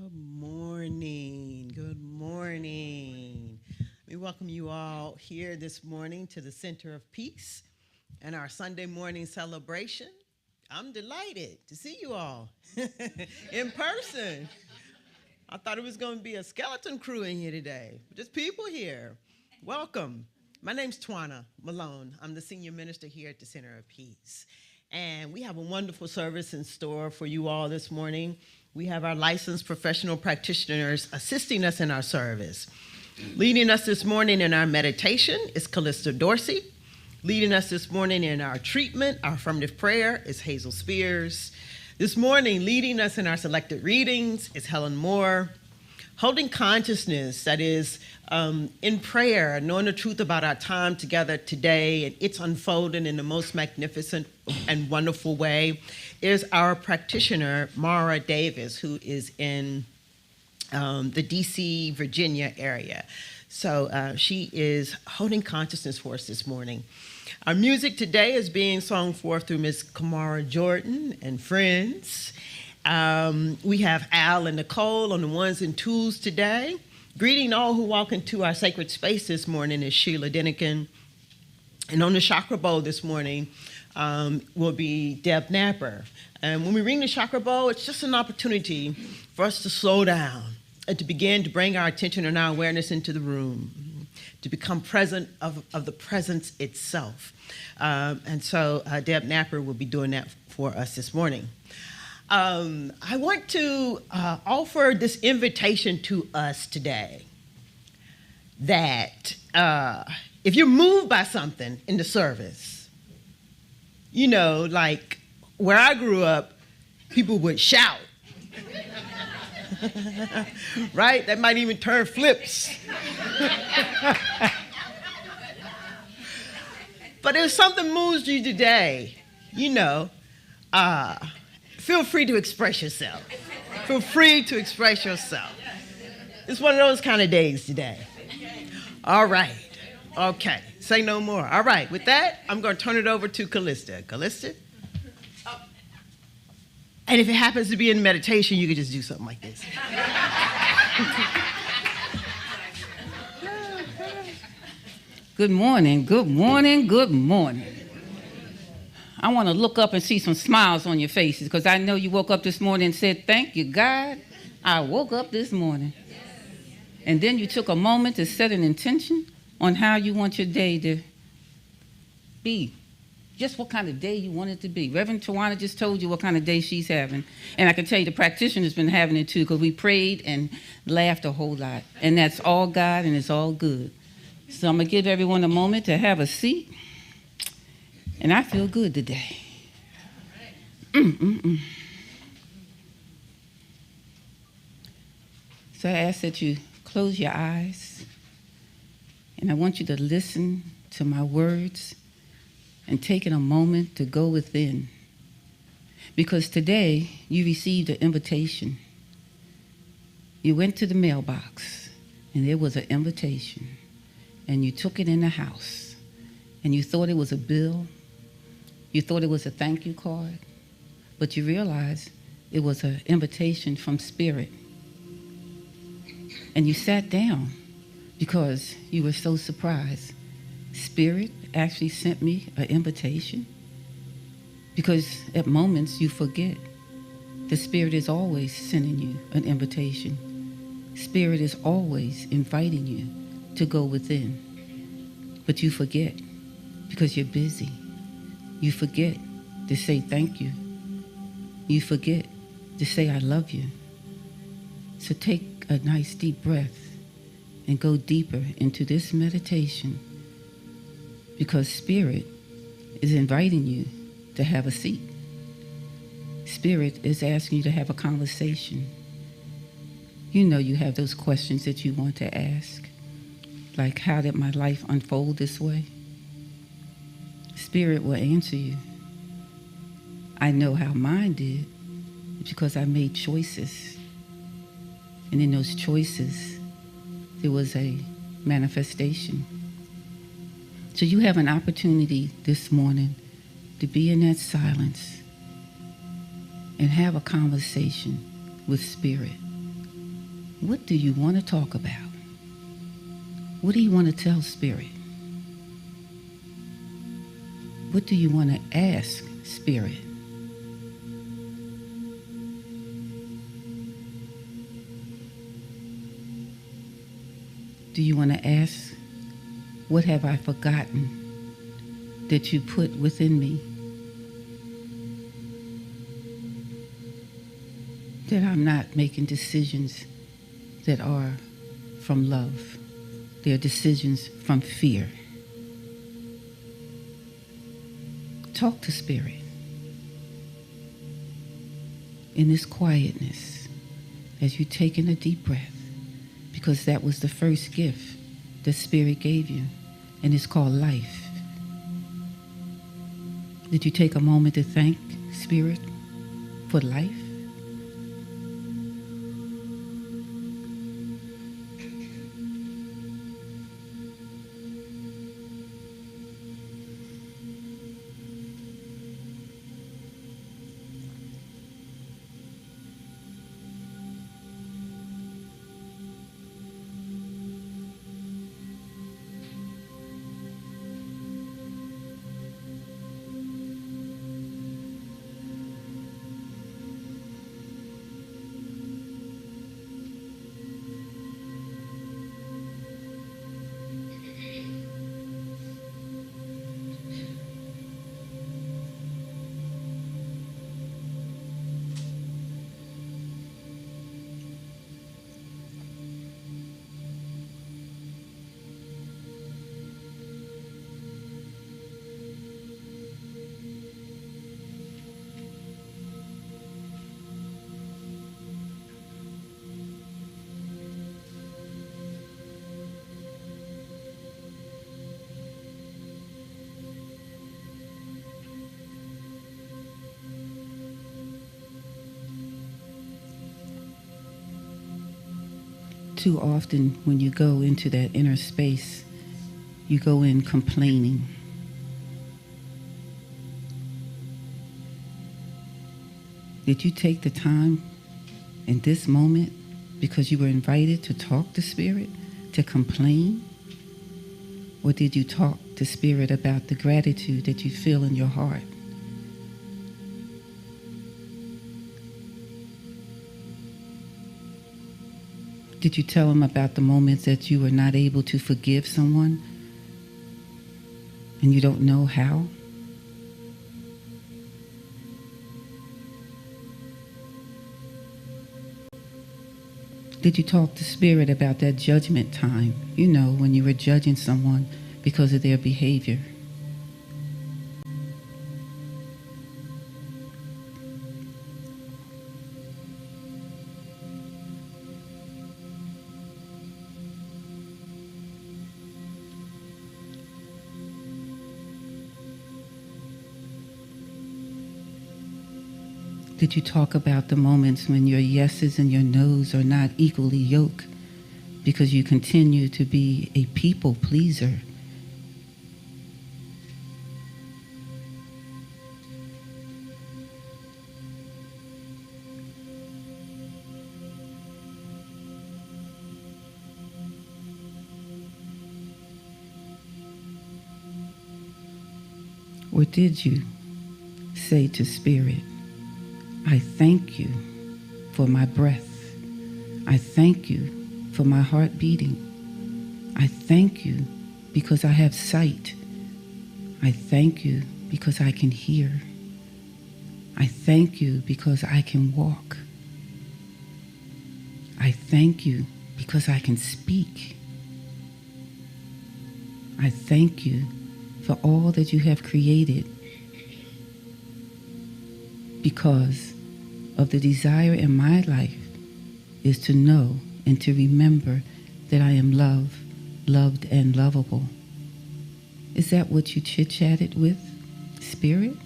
Good morning. Good morning. We welcome you all here this morning to the Center of Peace and our Sunday morning celebration. I'm delighted to see you all in person. I thought it was going to be a skeleton crew in here today, just people here. Welcome. My name's Twana Malone. I'm the senior minister here at the Center of Peace. And we have a wonderful service in store for you all this morning. We have our licensed professional practitioners assisting us in our service. Leading us this morning in our meditation is Callista Dorsey. Leading us this morning in our treatment, our affirmative prayer, is Hazel Spears. This morning, leading us in our selected readings is Helen Moore. Holding consciousness, that is, in prayer, knowing the truth about our time together today, and it's unfolding in the most magnificent and wonderful way, is our practitioner, Mara Davis, who is in the DC, Virginia area. So she is holding consciousness for us this morning. Our music today is being sung forth through Miss Kamara Jordan and friends. We have Al and Nicole on the ones and twos today. Greeting all who walk into our sacred space this morning is Sheila Denikin. And on the chakra bowl this morning will be Deb Napper. And when we ring the chakra bowl, it's just an opportunity for us to slow down and to begin to bring our attention and our awareness into the room, to become present of the presence itself. And so Deb Napper will be doing that for us this morning. I want to offer this invitation to us today that if you're moved by something in the service, you know, like where I grew up, people would shout. Right? That might even turn flips. But if something moves you today, you know, feel free to express yourself. Feel free to express yourself. It's one of those kind of days today. All right. Okay. Say no more. All right. With that, I'm going to turn it over to Callista. Callista? And if it happens to be in meditation, you can just do something like this. Good morning, good morning, good morning. I want to look up and see some smiles on your faces because I know you woke up this morning and said, "Thank you, God, I woke up this morning." And then you took a moment to set an intention on how you want your day to be. Just what kind of day you want it to be. Reverend Tawana just told you what kind of day she's having. And I can tell you the practitioner's been having it too because we prayed and laughed a whole lot. And that's all God and it's all good. So I'm going to give everyone a moment to have a seat. And I feel good today. So I ask that you close your eyes. And I want you to listen to my words and taking a moment to go within. Because today you received an invitation. You went to the mailbox and there was an invitation and you took it in the house and you thought it was a bill, you thought it was a thank you card, but you realized it was an invitation from Spirit. And you sat down because you were so surprised. Spirit actually sent me an invitation, because at moments you forget. The Spirit is always sending you an invitation. Spirit is always inviting you to go within, but you forget because you're busy. You forget to say thank you. You forget to say I love you. So take a nice deep breath and go deeper into this meditation, because Spirit is inviting you to have a seat. Spirit is asking you to have a conversation. You know you have those questions that you want to ask, like how did my life unfold this way? Spirit will answer you. I know how mine did because I made choices. And in those choices, there was a manifestation. So you have an opportunity this morning to be in that silence and have a conversation with Spirit. What do you want to talk about? What do you want to tell Spirit? What do you want to ask Spirit? Do you want to ask, what have I forgotten that you put within me that I'm not making decisions that are from love? They're decisions from fear. Talk to Spirit in this quietness as you take in a deep breath, because that was the first gift that Spirit gave you, and it's called life. Did you take a moment to thank Spirit for life? Too often when you go into that inner space, you go in complaining. Did you take the time in this moment, because you were invited to talk to Spirit, to complain? Or did you talk to Spirit about the gratitude that you feel in your heart? Did you tell him about the moments that you were not able to forgive someone and you don't know how? Did you talk to Spirit about that judgment time? You know, when you were judging someone because of their behavior. Did you talk about the moments when your yeses and your nos are not equally yoked because you continue to be a people pleaser? Or did you say to Spirit, I thank you for my breath. I thank you for my heart beating. I thank you because I have sight. I thank you because I can hear. I thank you because I can walk. I thank you because I can speak. I thank you for all that you have created, because of the desire in my life is to know and to remember that I am loved and lovable. Is that what you chit-chatted with, Spirit?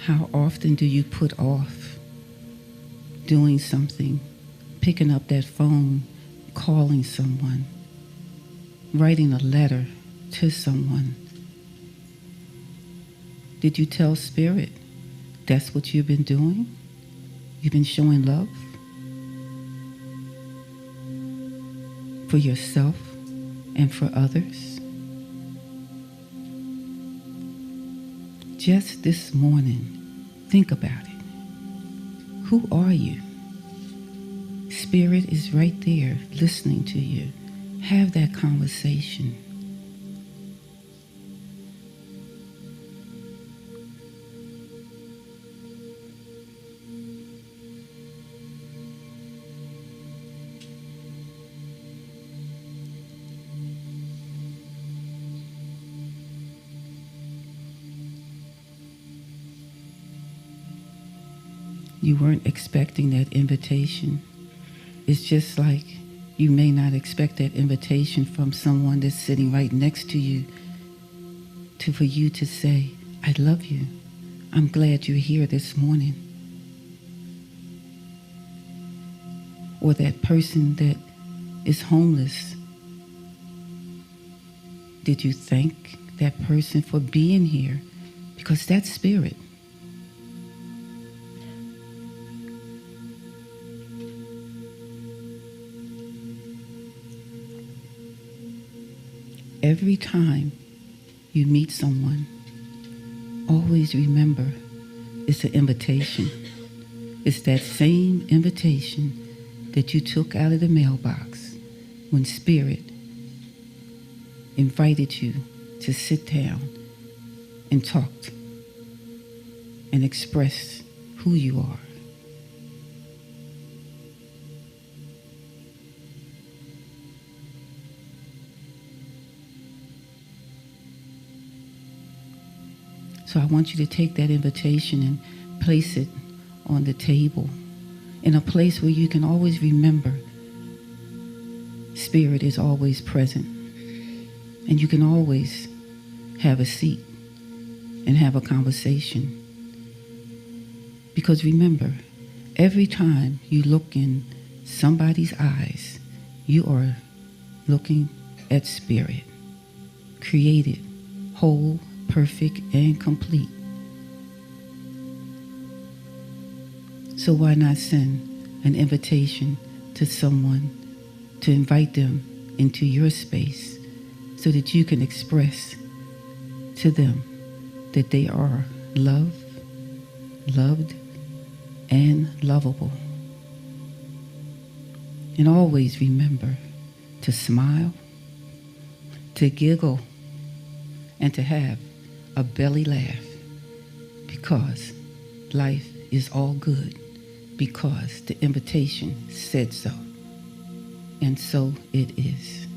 How often do you put off doing something, picking up that phone, calling someone, writing a letter to someone? Did you tell Spirit that's what you've been doing? You've been showing love for yourself and for others? Just this morning, think about it. Who are you? Spirit is right there listening to you. Have that conversation. You weren't expecting that invitation. It's just like you may not expect that invitation from someone that's sitting right next to you for you to say, I love you. I'm glad you're here this morning. Or that person that is homeless. Did you thank that person for being here? Because that's Spirit. Every time you meet someone, always remember it's an invitation. It's that same invitation that you took out of the mailbox when Spirit invited you to sit down and talk and express who you are. So I want you to take that invitation and place it on the table in a place where you can always remember Spirit is always present. And you can always have a seat and have a conversation. Because remember, every time you look in somebody's eyes, you are looking at Spirit, created, whole, perfect, and complete. So why not send an invitation to someone to invite them into your space so that you can express to them that they are loved, and lovable. And always remember to smile, to giggle, and to have a belly laugh, because life is all good, because the invitation said so. And so it is.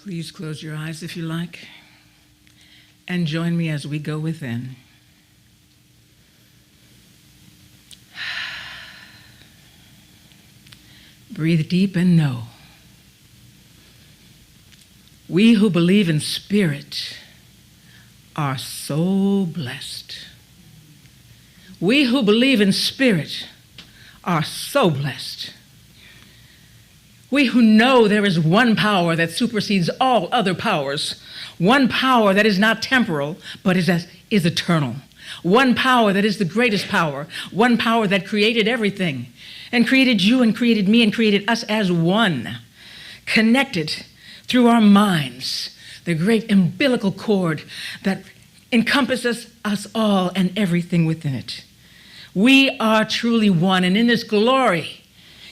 Please close your eyes if you like, and join me as we go within. Breathe deep and know. We who believe in spirit are so blessed. We who believe in spirit are so blessed. We who know there is one power that supersedes all other powers, one power that is not temporal but is eternal, one power that is the greatest power, one power that created everything and created you and created me and created us as one, connected through our minds, the great umbilical cord that encompasses us all and everything within it. We are truly one, and in this glory,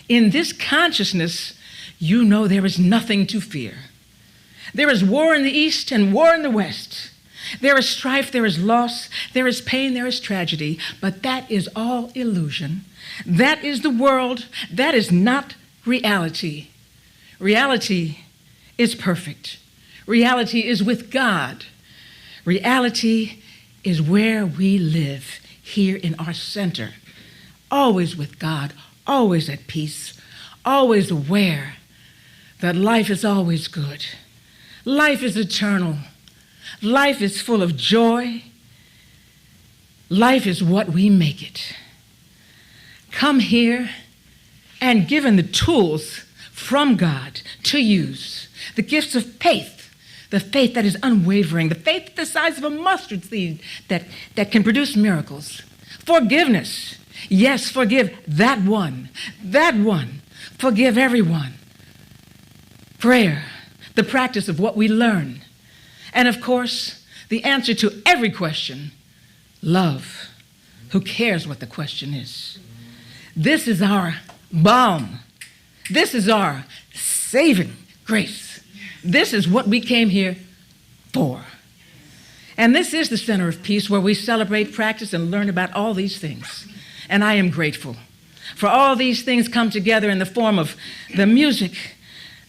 in this consciousness, you know there is nothing to fear. There is war in the east and war in the west. There is strife, there is loss, there is pain, there is tragedy, but that is all illusion. That is the world. That is not reality. Reality is perfect. Reality is with God. Reality is where we live, here in our center, always with God, always at peace, always aware that life is always good. Life is eternal. Life is full of joy. Life is what we make it. Come here and given the tools from God to use, the gifts of faith, the faith that is unwavering, the faith the size of a mustard seed that can produce miracles. Forgiveness. Yes, forgive that one. Forgive everyone. Prayer, the practice of what we learn. And of course, the answer to every question, love. Who cares what the question is? This is our balm. This is our saving grace. This is what we came here for. And this is the center of peace, where we celebrate, practice, and learn about all these things. And I am grateful for all these things come together in the form of the music,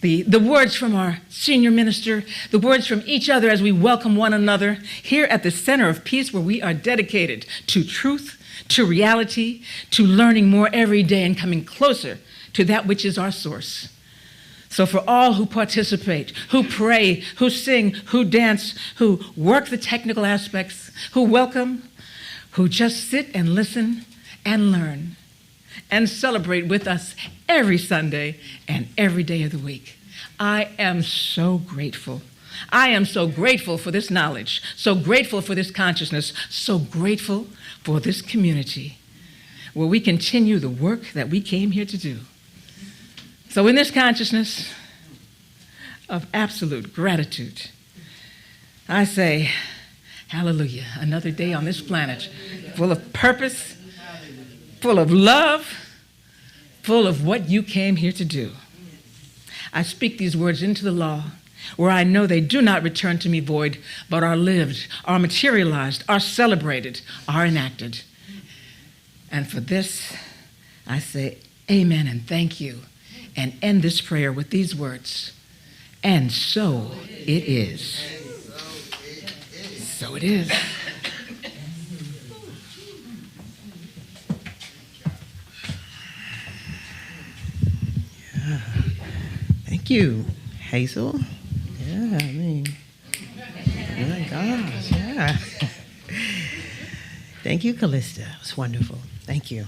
the words from our senior minister, the words from each other as we welcome one another here at the center of peace, where we are dedicated to truth, to reality, to learning more every day and coming closer to that which is our source. So for all who participate, who pray, who sing, who dance, who work the technical aspects, who welcome, who just sit and listen and learn and celebrate with us every Sunday and every day of the week. I am so grateful. I am so grateful for this knowledge, so grateful for this consciousness, so grateful for this community where we continue the work that we came here to do. So in this consciousness of absolute gratitude, I say, hallelujah, another day on this planet full of purpose, full of love, full of what you came here to do. I speak these words into the law, where I know they do not return to me void, but are lived, are materialized, are celebrated, are enacted. And for this, I say amen and thank you, and end this prayer with these words. And so it is. So it is. Yeah. Thank you, Hazel. Yeah, I mean, oh my gosh, yeah. Thank you, Callista. It was wonderful. Thank you.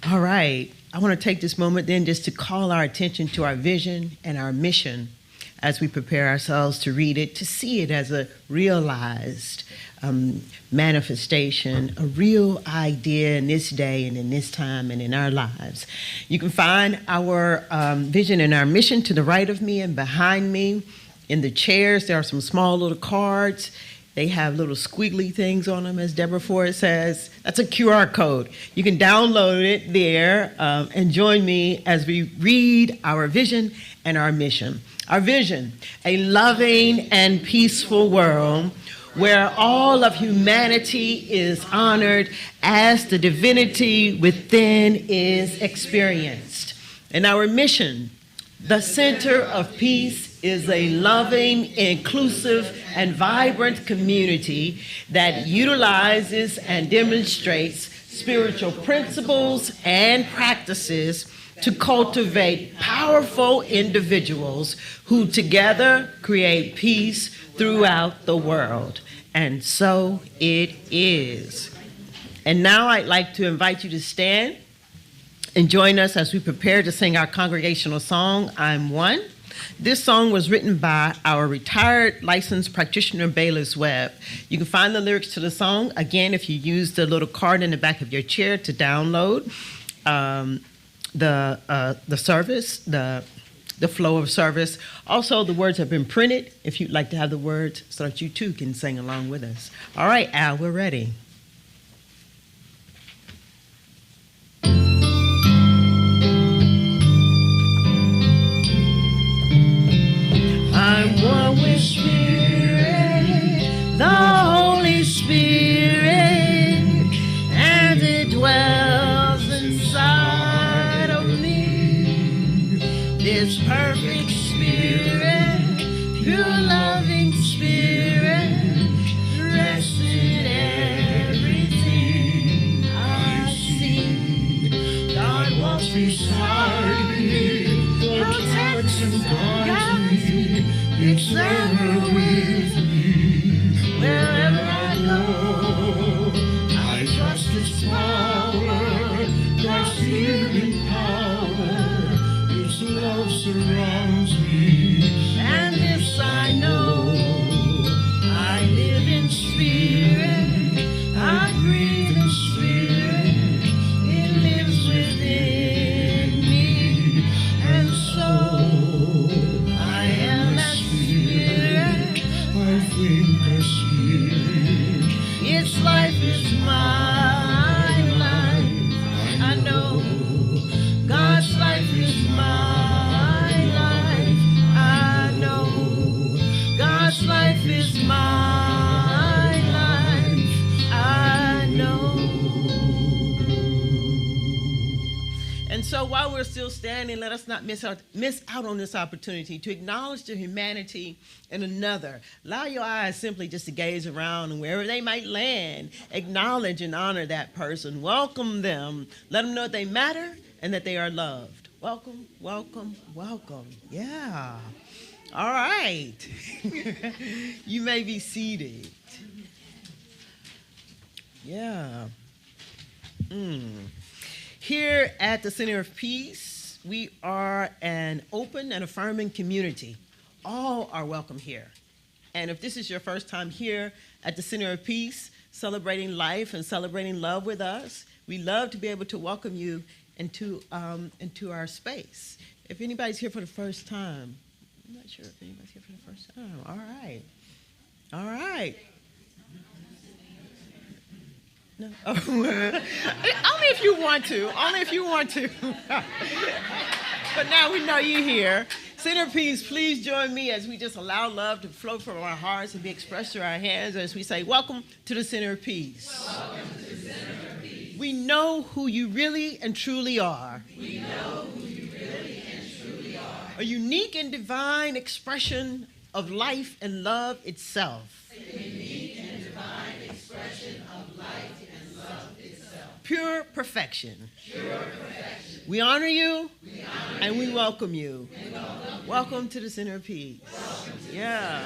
All right. I want to take this moment then just to call our attention to our vision and our mission as we prepare ourselves to read it, to see it as a realized manifestation, a real idea in this day and in this time and in our lives. You can find our vision and our mission to the right of me and behind me. In the chairs, there are some small little cards. They have little squiggly things on them, as Deborah Ford says. That's a QR code. You can download it there and join me as we read our vision and our mission. Our vision, a loving and peaceful world where all of humanity is honored as the divinity within is experienced. And our mission, the center of peace, is a loving, inclusive, and vibrant community that utilizes and demonstrates spiritual principles and practices to cultivate powerful individuals who together create peace throughout the world. And so it is. And now I'd like to invite you to stand and join us as we prepare to sing our congregational song, I'm One. This song was written by our retired licensed practitioner, Bayless Webb. You can find the lyrics to the song, again, if you use the little card in the back of your chair to download the service, the flow of service. Also, the words have been printed if you'd like to have the words so that you too can sing along with us. All right, Al, we're ready. I'm one with Spirit, the Holy Spirit, and it dwells inside of me. This perfect Spirit, pure loving Spirit, rests in everything I see. God walks beside me, protects and guides me. It's ever with me. Wherever I go, I trust its power, God's healing power. Its love surrounds me. And this I know, I live in spirit, I breathe in spirit, it lives within me. And so I am a spirit, I think a spirit. Its life is my life. I know God's life is my life. I know God's life is my life. I know. And so while we're still standing, let us not miss out on this opportunity to acknowledge the humanity in another. Allow your eyes simply just to gaze around, and wherever they might land, acknowledge and honor that person. Welcome them. Let them know that they matter and that they are loved. Welcome, welcome, welcome. Yeah. All right. You may be seated. Yeah. Here at the Center of Peace, we are an open and affirming community. All are welcome here. And if this is your first time here at the Center of Peace, celebrating life and celebrating love with us, we love to be able to welcome you into our space. If anybody's here for the first time, I'm not sure if anybody's here for the first time. All right. All right. No. Oh, only if you want to. Only if you want to. But now we know you're here. Center Peace, please join me as we just allow love to flow from our hearts and be expressed through our hands as we say, welcome to the Center of Peace. Welcome to the Center of Peace. We know who you really and truly are. We know who you really and truly are. A unique and divine expression of life and love itself. A unique and divine expression of life. Pure perfection. Pure perfection. We honor you, and we welcome you. Welcome to the Center of Peace. Yeah.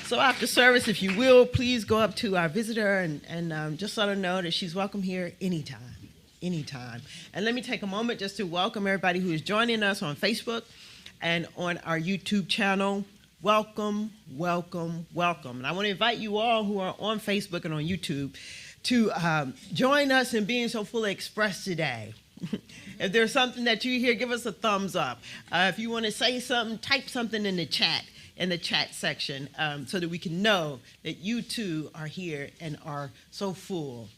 So after service, if you will, please go up to our visitor and just let her know that she's welcome here anytime. Anytime. And let me take a moment just to welcome everybody who is joining us on Facebook and on our YouTube channel. Welcome, welcome, welcome. And I want to invite you all who are on Facebook and on YouTube to join us in being so fully expressed today. If there's something that you hear, give us a thumbs up. If you want to say something, type something in the chat section so that we can know that you too are here and are so full.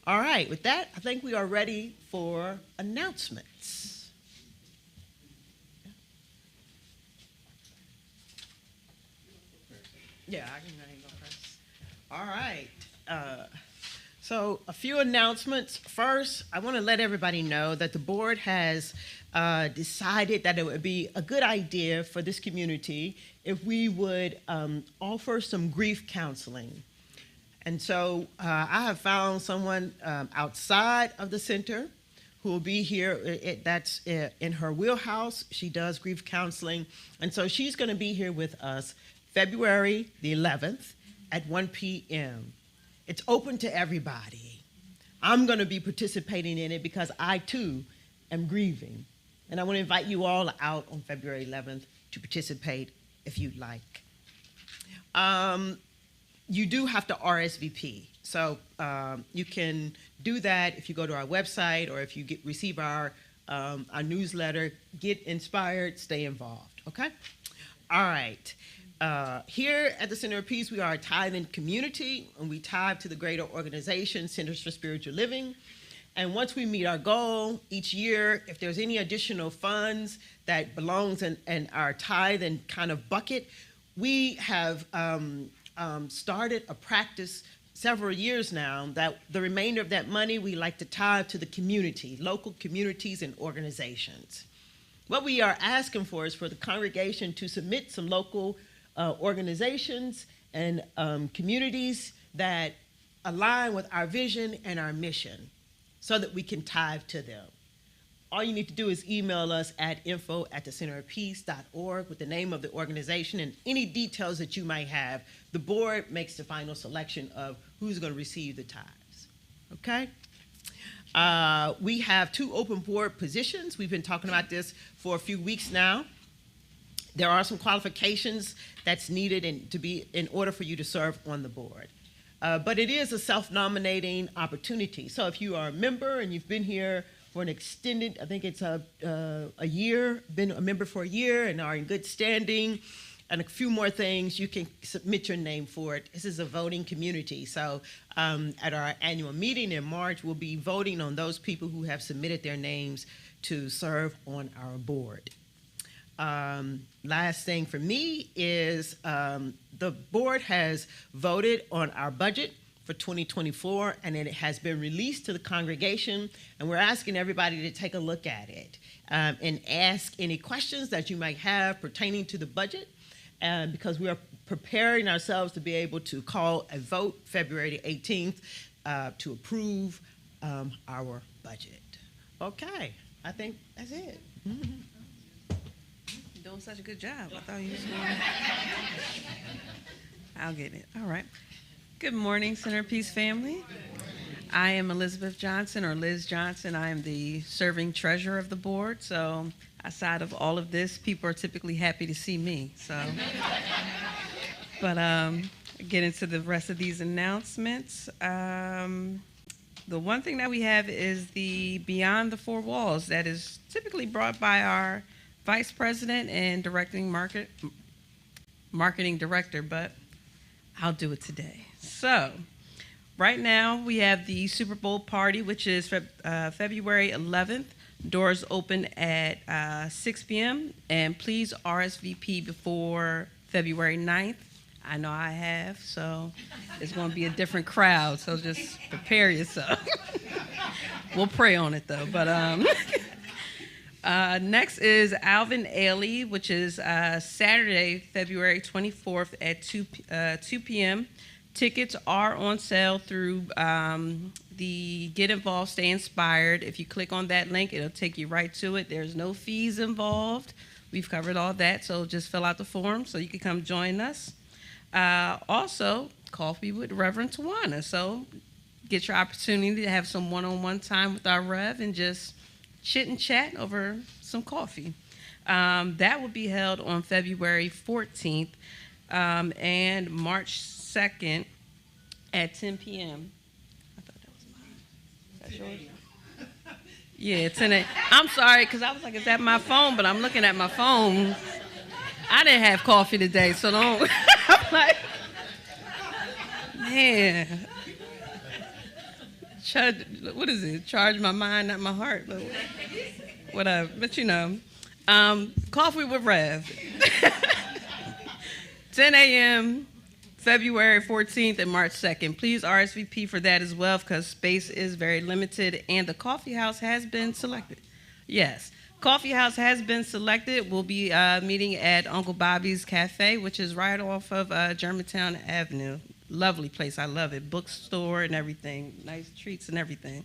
All right, with that, I think we are ready for announcements. Yeah, I can go first. All right. So, a few announcements. First, I want to let everybody know that the board has decided that it would be a good idea for this community if we would offer some grief counseling. And so I have found someone outside of the center who will be here. That's in her wheelhouse. She does grief counseling. And so she's going to be here with us February the 11th at 1 p.m. It's open to everybody. I'm going to be participating in it because I, too, am grieving. And I want to invite you all out on February 11th to participate if you'd like. You do have to RSVP. So you can do that if you go to our website or if you receive our newsletter. Get inspired, stay involved, okay? All right. Here at the Center of Peace, we are a tithing community, and we tithe to the greater organization, Centers for Spiritual Living. And once we meet our goal each year, if there's any additional funds that belongs in our tithe and kind of bucket, we have started a practice several years now that the remainder of that money we like to tithe to the community, local communities and organizations. What we are asking for is for the congregation to submit some local organizations and communities that align with our vision and our mission so that we can tithe to them. All you need to do is email us at info@thecenterofpeace.org with the name of the organization and any details that you might have. The board makes the final selection of who's going to receive the tithes. Okay? We have 2 open board positions. We've been talking about this for a few weeks now. There are some qualifications that's needed in order for you to serve on the board. But it is a self-nominating opportunity. So if you are a member and you've been here for an extended, I think it's a year, been a member for a year and are in good standing, and a few more things, you can submit your name for it. This is a voting community. So at our annual meeting in March, we'll be voting on those people who have submitted their names to serve on our board. Last thing for me is the board has voted on our budget for 2024, and it has been released to the congregation, and we're asking everybody to take a look at it and ask any questions that you might have pertaining to the budget, because we are preparing ourselves to be able to call a vote February 18th to approve our budget. Okay, I think that's it. Mm-hmm. You're doing such a good job. I thought you was going I'll get it. All right. Good morning, Center of Peace family. I am Elizabeth Johnson, or Liz Johnson. I am the serving treasurer of the board. So outside of all of this, people are typically happy to see me. So, but get into the rest of these announcements. The one thing that we have is the Beyond the Four Walls that is typically brought by our vice president and marketing director, but I'll do it today. So right now we have the Super Bowl party, which is February 11th. Doors open at 6 p.m. And please RSVP before February 9th. I know I have, so it's going to be a different crowd, so just prepare yourself. We'll pray on it, though. But next is Alvin Ailey, which is Saturday, February 24th at 2 p.m. Tickets are on sale through the Get Involved, Stay Inspired. If you click on that link, it'll take you right to it. There's no fees involved. We've covered all that, so just fill out the form so you can come join us. Also, Coffee with Reverend Tawana. So get your opportunity to have some one-on-one time with our Rev and just chit and chat over some coffee. That will be held on February 14th and March 2nd at 10 p.m. I thought that was mine. Is that yours? Yeah, it's in it. I'm sorry, because I was like, is that my phone? But I'm looking at my phone. I didn't have coffee today, so don't. I'm like, man. What is it? Charge my mind, not my heart. But whatever. But you know, Coffee with Rev. 10 a.m. February 14th and March 2nd. Please RSVP for that as well because space is very limited and the coffee house has been selected. Yes, coffee house has been selected. We'll be meeting at Uncle Bobby's Cafe, which is right off of Germantown Avenue. Lovely place. I love it. Bookstore and everything. Nice treats and everything.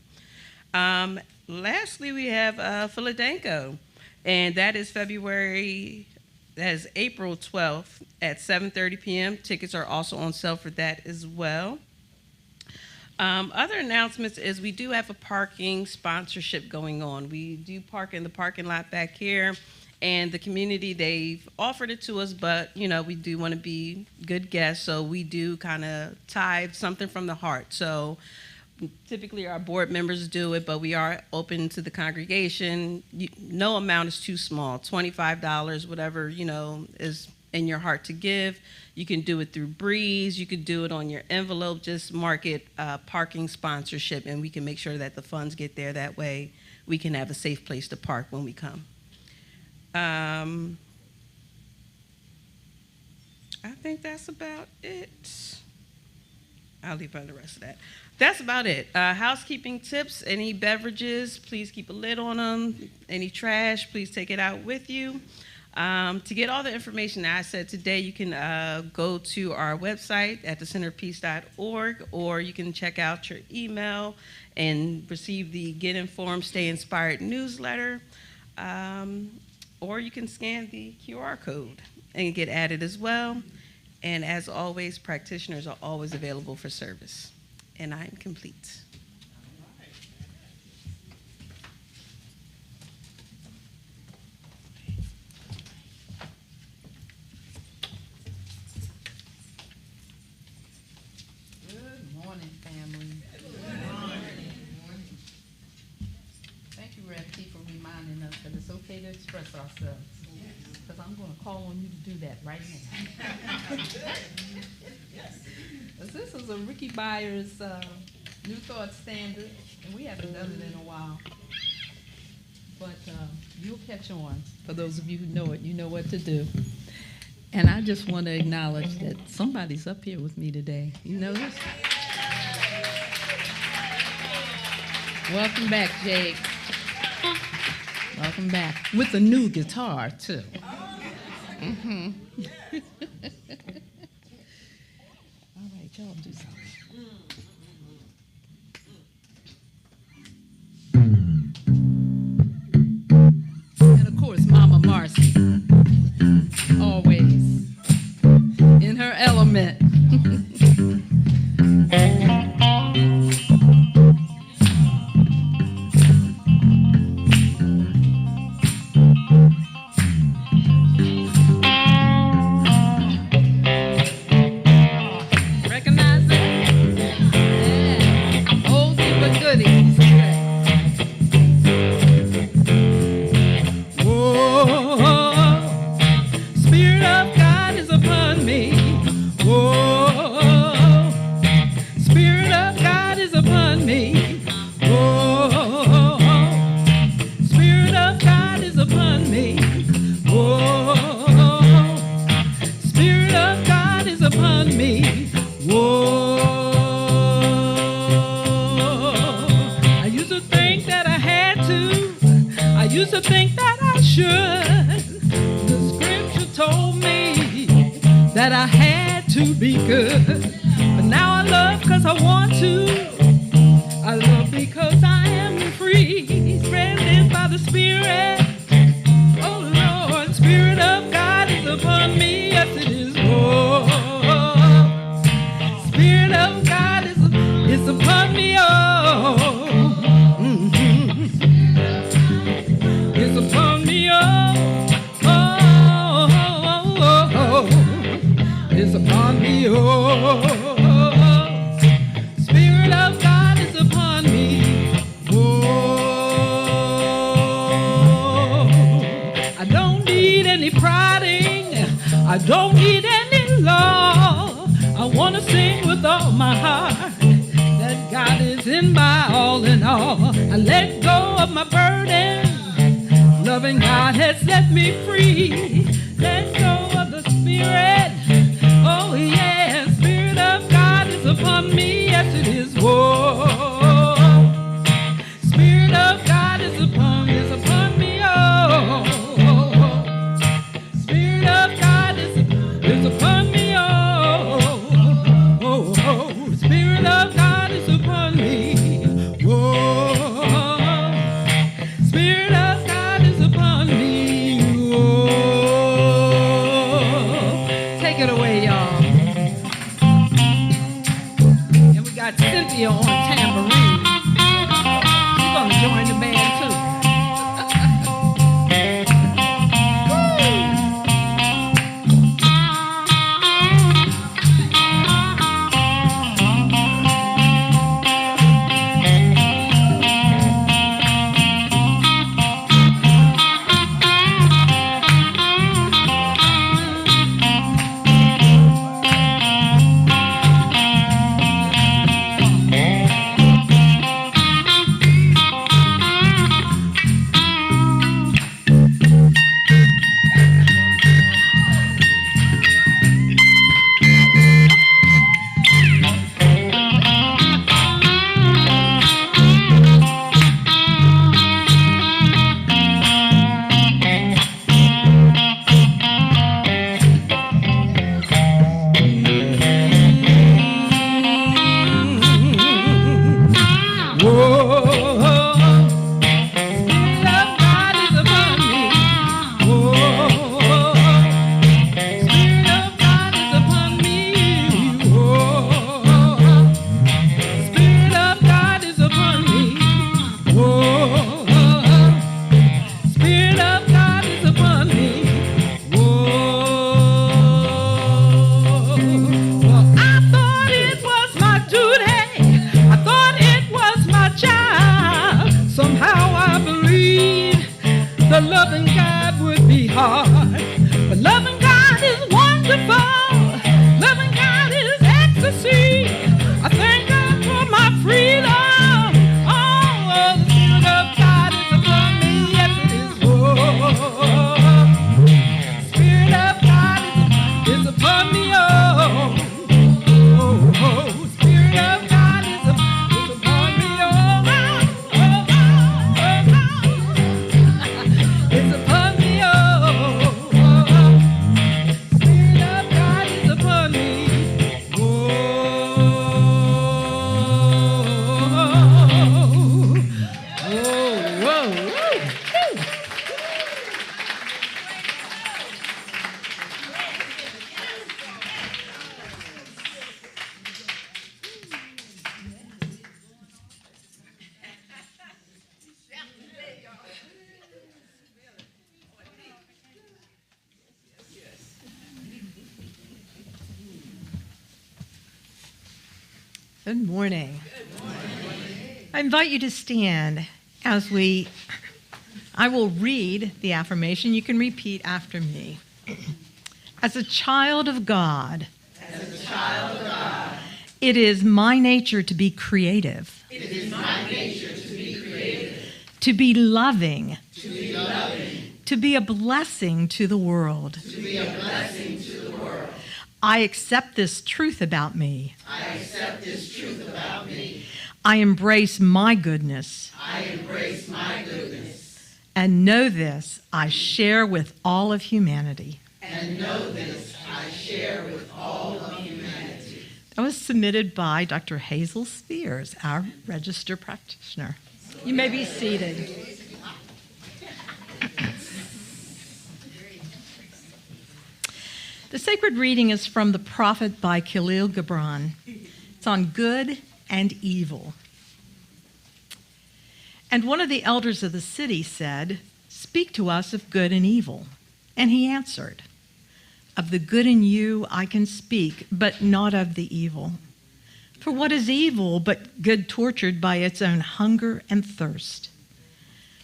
Lastly, we have Philadelphia, and that is April 12th at 7:30 p.m. Tickets are also on sale for that as well. Other announcements is we do have a parking sponsorship going on. We do park in the parking lot back here, and the community, they've offered it to us, but, you know, we do want to be good guests, so we do kind of tithe something from the heart. So typically our board members do it, but we are open to the congregation. No amount is too small, $25, whatever, you know, is in your heart to give. You can do it through Breeze. You could do it on your envelope. Just mark it parking sponsorship, and we can make sure that the funds get there. That way we can have a safe place to park when we come. I think that's about it. I'll leave out the rest of that. That's about it. Housekeeping tips, any beverages, please keep a lid on them. Any trash, please take it out with you. To get all the information that I said today, you can go to our website at thecenterofpeace.org, or you can check out your email and receive the Get Informed, Stay Inspired newsletter, or you can scan the QR code and get added as well. And as always, practitioners are always available for service. And I am complete. Good morning, family. Thank you, Refty, for reminding us that it's okay to express ourselves. Because I'm going to call on you to do that right now. This is a Ricky Byers New Thought Standard, and we haven't done it in a while. But you'll catch on. For those of you who know it, you know what to do. And I just want to acknowledge that somebody's up here with me today. You know this? Welcome back, Jake. Welcome back. With a new guitar, too. Mm-hmm. All right, y'all do something. And of course, Mama Marcy, always in her element. That I had to be good, but now I love because I want to. I love because I am free, strengthened by the Spirit. Oh Lord, Spirit of God is upon me. Yes, it is. Oh, Spirit of God is upon me. Oh, it's upon me. Is upon me, oh, Spirit of God is upon me, oh, I don't need any prodding, I don't need any law, I want to sing with all my heart, that God is in my all in all, I let go of my burden, loving God has set me free, let go of the Spirit. Oh, yeah, Spirit. upon me, yes it is. Whoa, Spirit of God is upon me, oh. Spirit of God is upon me, oh. Spirit of God is upon me, whoa. Spirit of God is upon me, whoa. Take it away, y'all. And we got Cynthia on tambourine. She's gonna join the band too. Loving God would be hard, but loving God is wonderful. Loving God is ecstasy. I thank God for my freedom. Oh, the Spirit of God is upon me. Yes, it is. Oh, Spirit of God is upon me. Oh, Spirit of God is upon me. It's upon me, oh. Spirit of God is upon me. Good morning. I invite you to stand as I will read the affirmation. You can repeat after me. As a child of God, it is my nature to be creative. It is my nature to be creative. To be loving. To be loving. To be a blessing to the world. To be a blessing to the world. I accept this truth about me. I accept this truth about me. I embrace my goodness. I embrace my goodness. And know this, I share with all of humanity. And know this, I share with all of humanity. That was submitted by Dr. Hazel Spears, our registered practitioner. You may be seated. The sacred reading is from the Prophet by Khalil Gibran. It's on good and evil. And one of the elders of the city said, "Speak to us of good and evil." And he answered, "Of the good in you I can speak, but not of the evil. For what is evil but good tortured by its own hunger and thirst?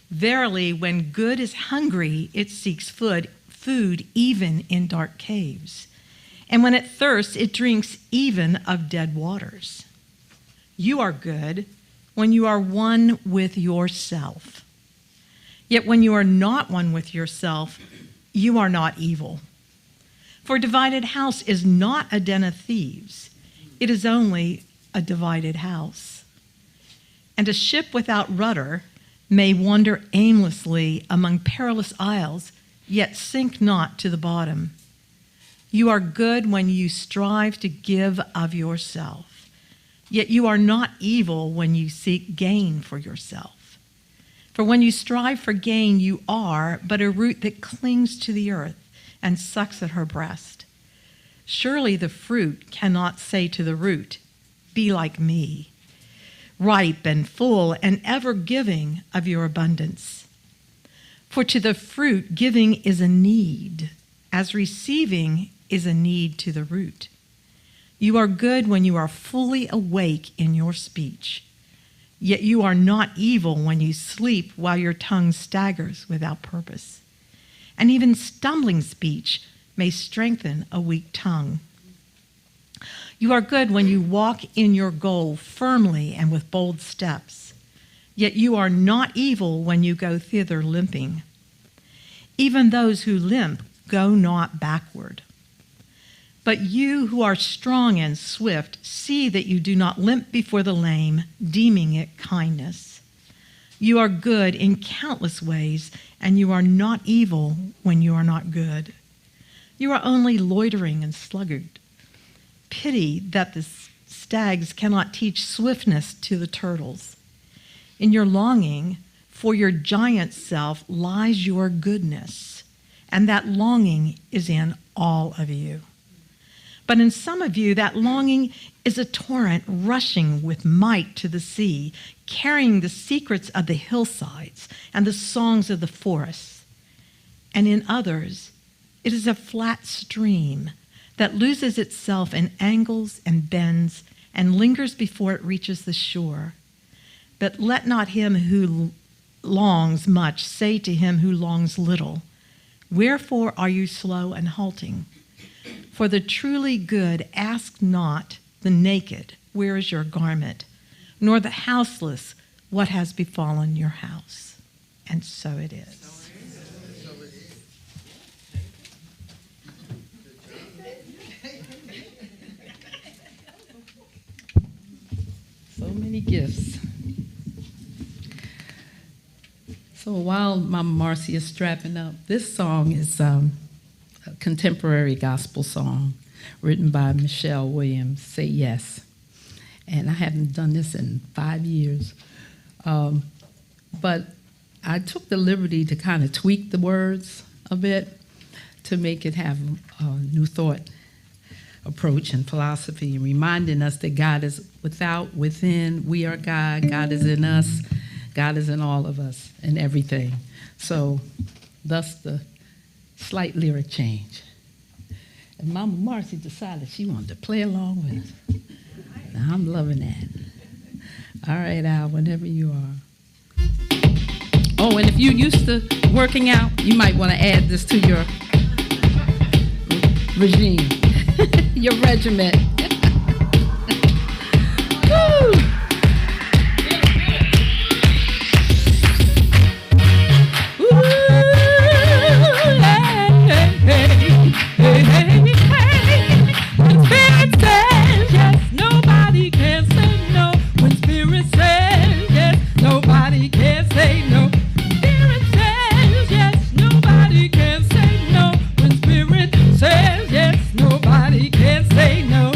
Verily, when good is hungry, it seeks food even in dark caves. And when it thirsts, it drinks even of dead waters. You are good when you are one with yourself. Yet when you are not one with yourself, you are not evil. For a divided house is not a den of thieves. It is only a divided house. And a ship without rudder may wander aimlessly among perilous isles, yet sink not to the bottom. You are good when you strive to give of yourself, yet you are not evil when you seek gain for yourself. For when you strive for gain, you are but a root that clings to the earth and sucks at her breast. Surely the fruit cannot say to the root, "Be like me," ripe and full and ever giving of your abundance. For to the fruit giving is a need, as receiving is a need to the root. You are good when you are fully awake in your speech, yet you are not evil when you sleep while your tongue staggers without purpose. And even stumbling speech may strengthen a weak tongue. You are good when you walk in your goal firmly and with bold steps, yet you are not evil when you go thither limping. Even those who limp go not backward. But you who are strong and swift, see that you do not limp before the lame, deeming it kindness. You are good in countless ways, and you are not evil when you are not good. You are only loitering and sluggard. Pity that the stags cannot teach swiftness to the turtles. In your longing for your giant self lies your goodness, and that longing is in all of you. But in some of you, that longing is a torrent rushing with might to the sea, carrying the secrets of the hillsides and the songs of the forests. And in others, it is a flat stream that loses itself in angles and bends and lingers before it reaches the shore. But let not him who longs much say to him who longs little, "Wherefore are you slow and halting?" For the truly good ask not the naked, "Where is your garment?" nor the houseless, "What has befallen your house?" And so it is. So many gifts. So while Mama Marcy is strapping up, this song is a contemporary gospel song written by Michelle Williams, "Say Yes." And I haven't done this in 5 years. But I took the liberty to kind of tweak the words a bit to make it have a new thought approach and philosophy, reminding us that God is without, within, we are God, God is in us, God is in all of us and everything. So thus the slight lyric change. And Mama Marcy decided she wanted to play along with us. Now, I'm loving that. All right, Al, whenever you are. Oh, and if you're used to working out, you might want to add this to your regime, your regiment. Woo! Nobody can say no.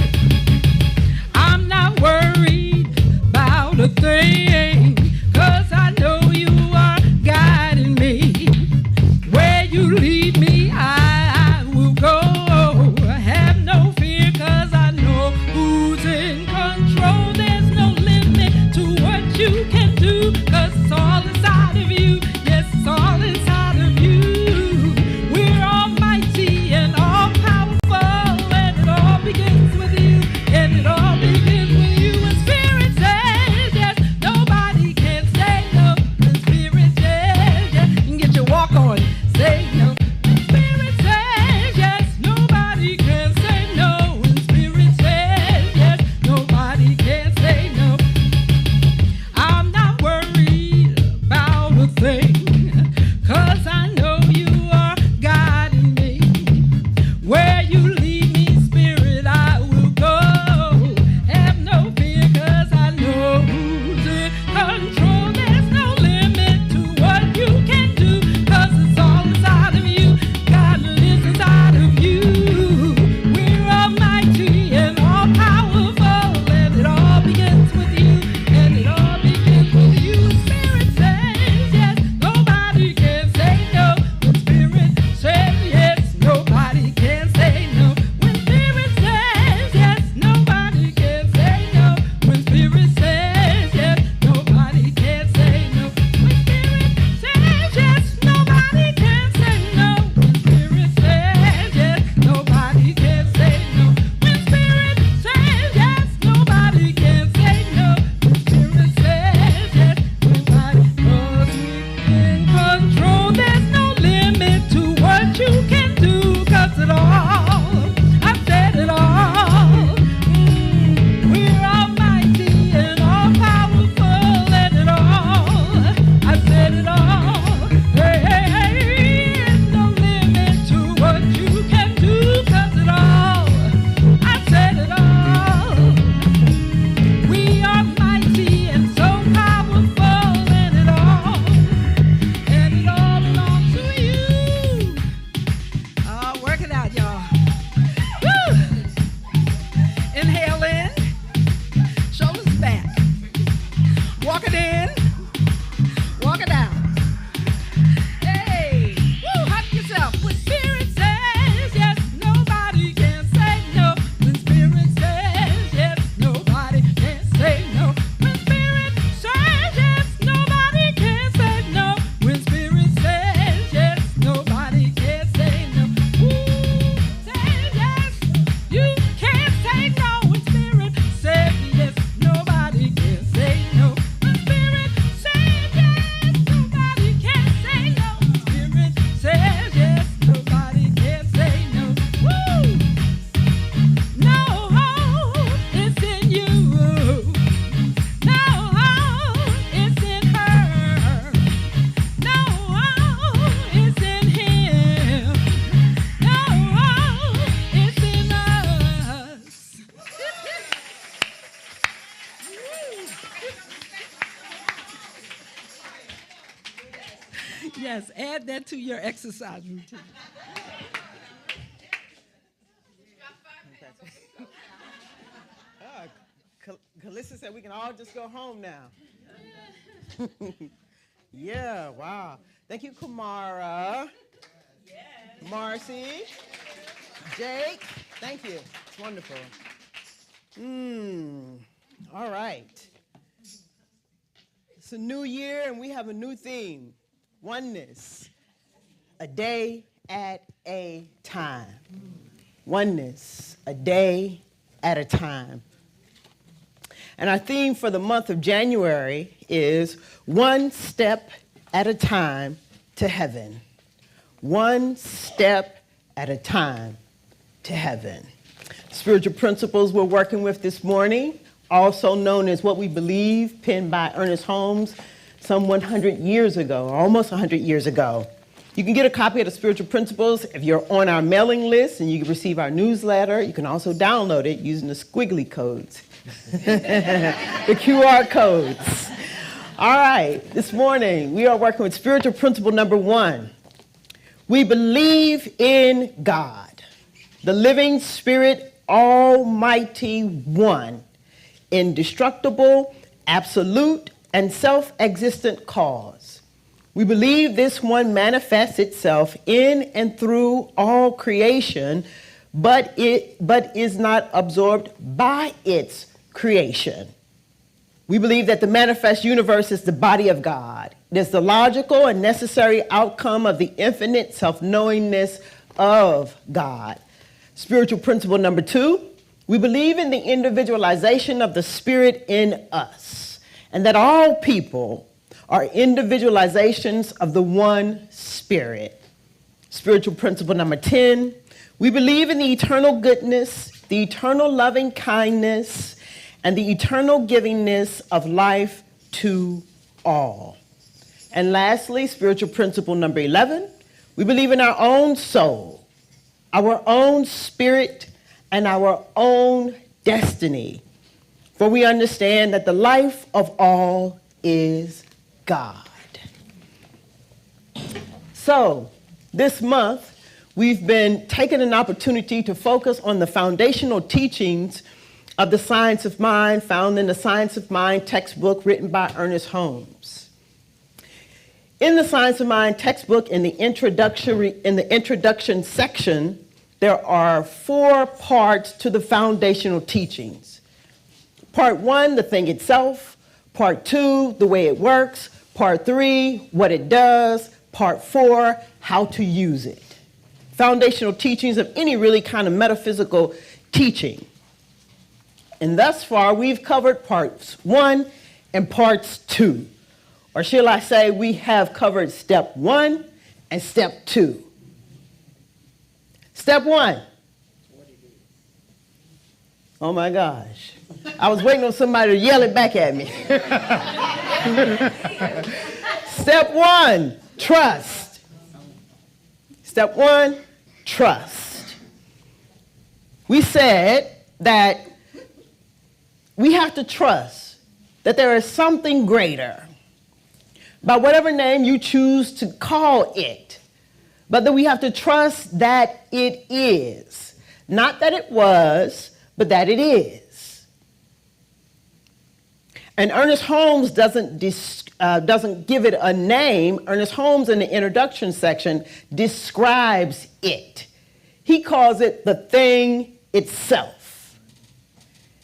Yes, add that to your exercise routine. Calissa said we can all just go home now. Yeah, wow. Thank you, Kamara. Yes. Marcy. Jake. Thank you. It's wonderful. All right. It's a new year and we have a new theme. Oneness. A day at a time. Oneness. A day at a time. And our theme for the month of January is one step at a time to heaven. One step at a time to heaven. Spiritual principles we're working with this morning, also known as What We Believe, penned by Ernest Holmes some 100 years ago, or almost 100 years ago. You can get a copy of the Spiritual Principles if you're on our mailing list, and you can receive our newsletter. You can also download it using the squiggly codes. The QR codes. All right, this morning we are working with spiritual principle number 1. We believe in God, the living spirit, almighty one, indestructible, absolute, and self-existent cause. We believe this one manifests itself in and through all creation, but is not absorbed by its creation. We believe that the manifest universe is the body of God. It is the logical and necessary outcome of the infinite self-knowingness of God. Spiritual principle number 2, we believe in the individualization of the spirit in us, and that all people are individualizations of the one spirit. Spiritual principle number 10, we believe in the eternal goodness, the eternal loving kindness, and the eternal givingness of life to all. And lastly, spiritual principle number 11, we believe in our own soul, our own spirit, and our own destiny. For we understand that the life of all is God. So, this month, we've been taking an opportunity to focus on the foundational teachings of the Science of Mind found in the Science of Mind textbook written by Ernest Holmes. In the Science of Mind textbook, in the introduction section, there are 4 parts to the foundational teachings. Part 1, the thing itself. Part 2, the way it works. Part 3, what it does. Part 4, how to use it. Foundational teachings of any really kind of metaphysical teaching. And thus far, we've covered parts 1 and parts 2. Or shall I say, we have covered step 1 and step 2. Step 1. Oh my gosh. I was waiting on somebody to yell it back at me. Step 1, trust. Step 1, trust. We said that we have to trust that there is something greater, by whatever name you choose to call it, but that we have to trust that it is. Not that it was, but that it is. And Ernest Holmes doesn't give it a name. Ernest Holmes, in the introduction section, describes it. He calls it the thing itself.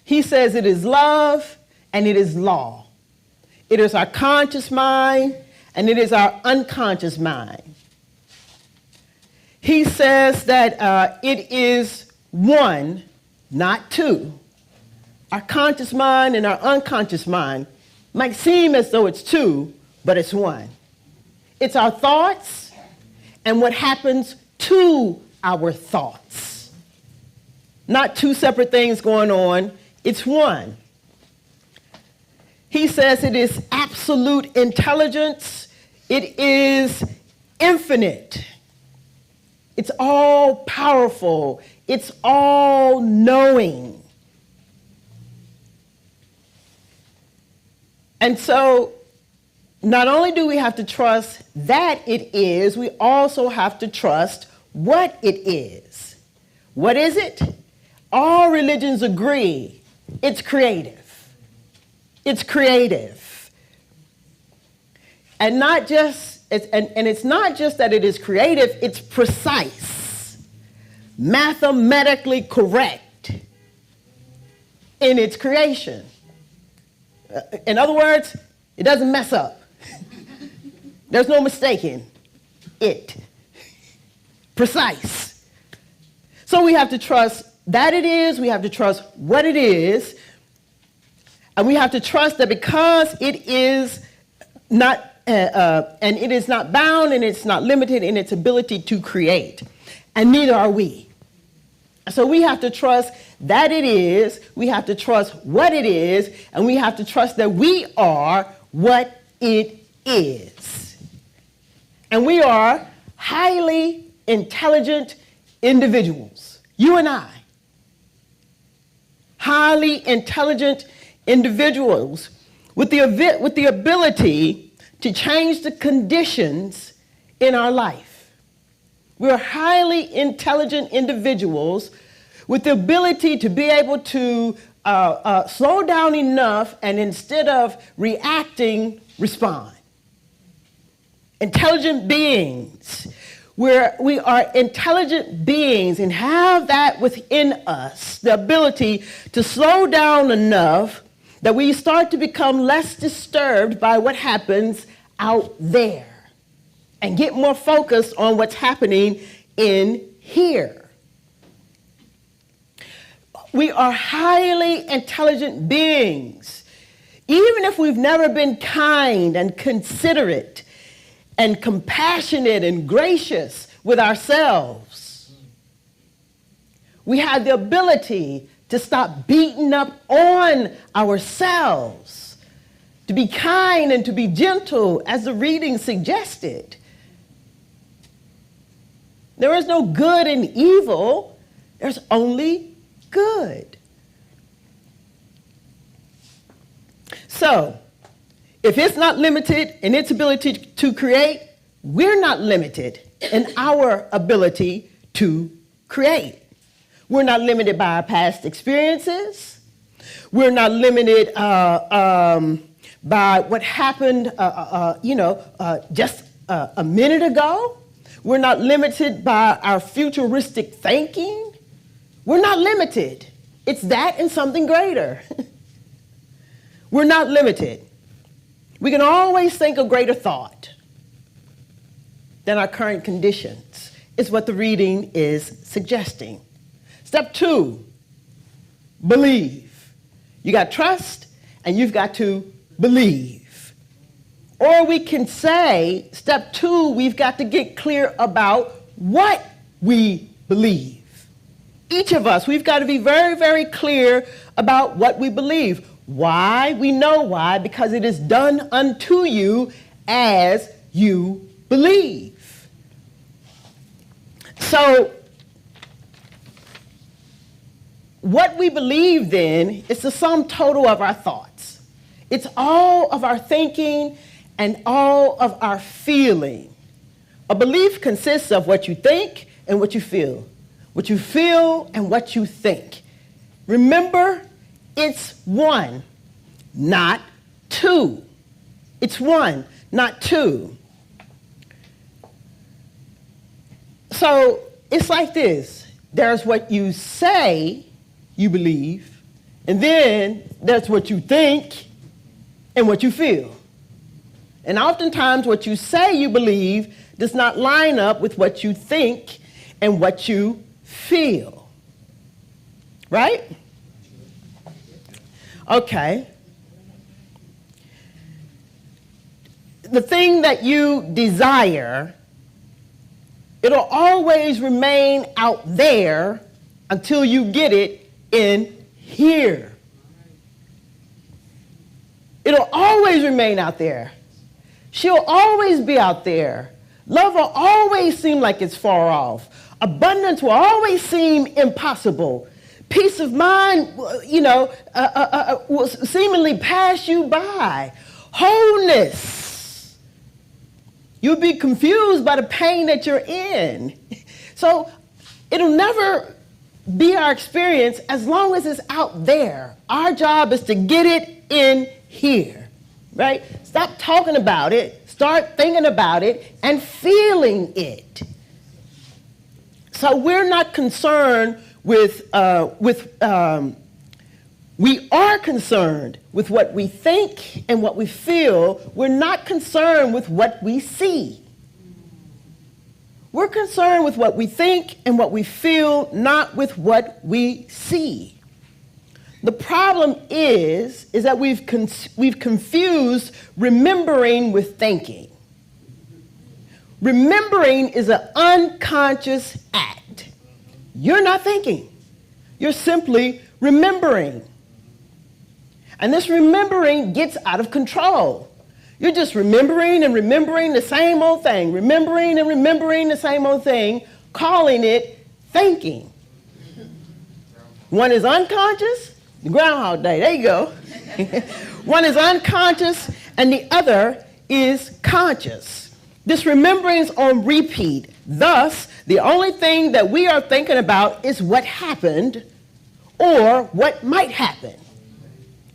He says it is love and it is law. It is our conscious mind and it is our unconscious mind. He says that it is one, not two. Our conscious mind and our unconscious mind might seem as though it's two, but it's one. It's our thoughts and what happens to our thoughts. Not two separate things going on. It's one. He says it is absolute intelligence. It is infinite. It's all powerful. It's all knowing. And so not only do we have to trust that it is, we also have to trust what it is. What is it? All religions agree it's creative. It's creative. And not just, it's not just that it is creative, it's precise, mathematically correct in its creation. In other words, it doesn't mess up. There's no mistaking it. Precise. So we have to trust that it is, we have to trust what it is, and we have to trust that because it is not, and it is not bound and it's not limited in its ability to create, and neither are we. So we have to trust that it is, we have to trust what it is, and we have to trust that we are what it is. And we are highly intelligent individuals, you and I. Highly intelligent individuals with the ability to change the conditions in our life. We're highly intelligent individuals with the ability to be able to slow down enough and instead of reacting, respond. Intelligent beings. We are intelligent beings and have that within us, the ability to slow down enough that we start to become less disturbed by what happens out there and get more focused on what's happening in here. We are highly intelligent beings. Even if we've never been kind and considerate and compassionate and gracious with ourselves, we have the ability to stop beating up on ourselves, to be kind and to be gentle, as the reading suggested. There is no good and evil, there's only good. So, if it's not limited in its ability to create, we're not limited in our ability to create. We're not limited by our past experiences. We're not limited by what happened, just a minute ago. We're not limited by our futuristic thinking. We're not limited. It's that and something greater. We're not limited. We can always think a greater thought than our current conditions, is what the reading is suggesting. Step 2, believe. You got trust and you've got to believe. Or we can say, step 2, we've got to get clear about what we believe. Each of us, we've got to be very, very clear about what we believe. Why? We know why, because it is done unto you as you believe. So, what we believe then is the sum total of our thoughts. It's all of our thinking and all of our feeling. A belief consists of what you think and what you feel. What you feel and what you think. Remember, it's one, not two. It's one, not two. So it's like this. There's what you say you believe, and then there's what you think and what you feel. And oftentimes what you say you believe does not line up with what you think and what you feel. Right? Okay. The thing that you desire, it'll always remain out there until you get it in here. It'll always remain out there. She'll always be out there. Love will always seem like it's far off. Abundance will always seem impossible. Peace of mind, will seemingly pass you by. Wholeness You'll be confused by the pain that you're in. So it'll never be our experience as long as it's out there. Our job is to get it in here, right? Stop talking about it, start thinking about it and feeling it. So we're not concerned with we are concerned with what we think and what we feel. We're not concerned with what we see. We're concerned with what we think and what we feel, not with what we see. The problem is that we've confused remembering with thinking. Remembering is an unconscious act. You're not thinking. You're simply remembering. And this remembering gets out of control. You're just remembering and remembering the same old thing, remembering and remembering the same old thing, calling it thinking. One is unconscious, Groundhog Day, there you go. One is unconscious and the other is conscious. This remembering is on repeat. Thus, the only thing that we are thinking about is what happened or what might happen.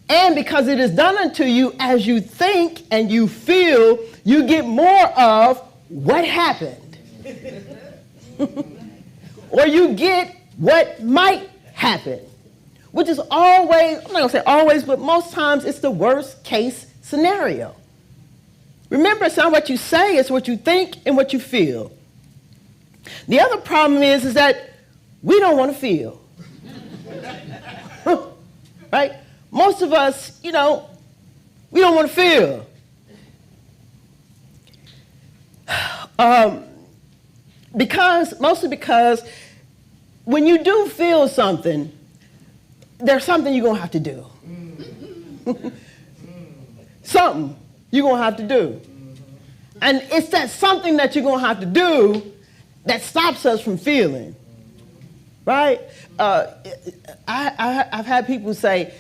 And because it is done unto you as you think and you feel, you get more of what happened. Or you get what might happen, which is always, I'm not going to say always, but most times it's the worst case scenario. Remember, it's not what you say, it's what you think and what you feel. The other problem is that we don't want to feel. Right? Most of us, we don't want to feel. Mostly because when you do feel something, there's something you're going to have to do. Something you're going to have to do. And it's that something that you're going to have to do that stops us from feeling. Right? I've had people say,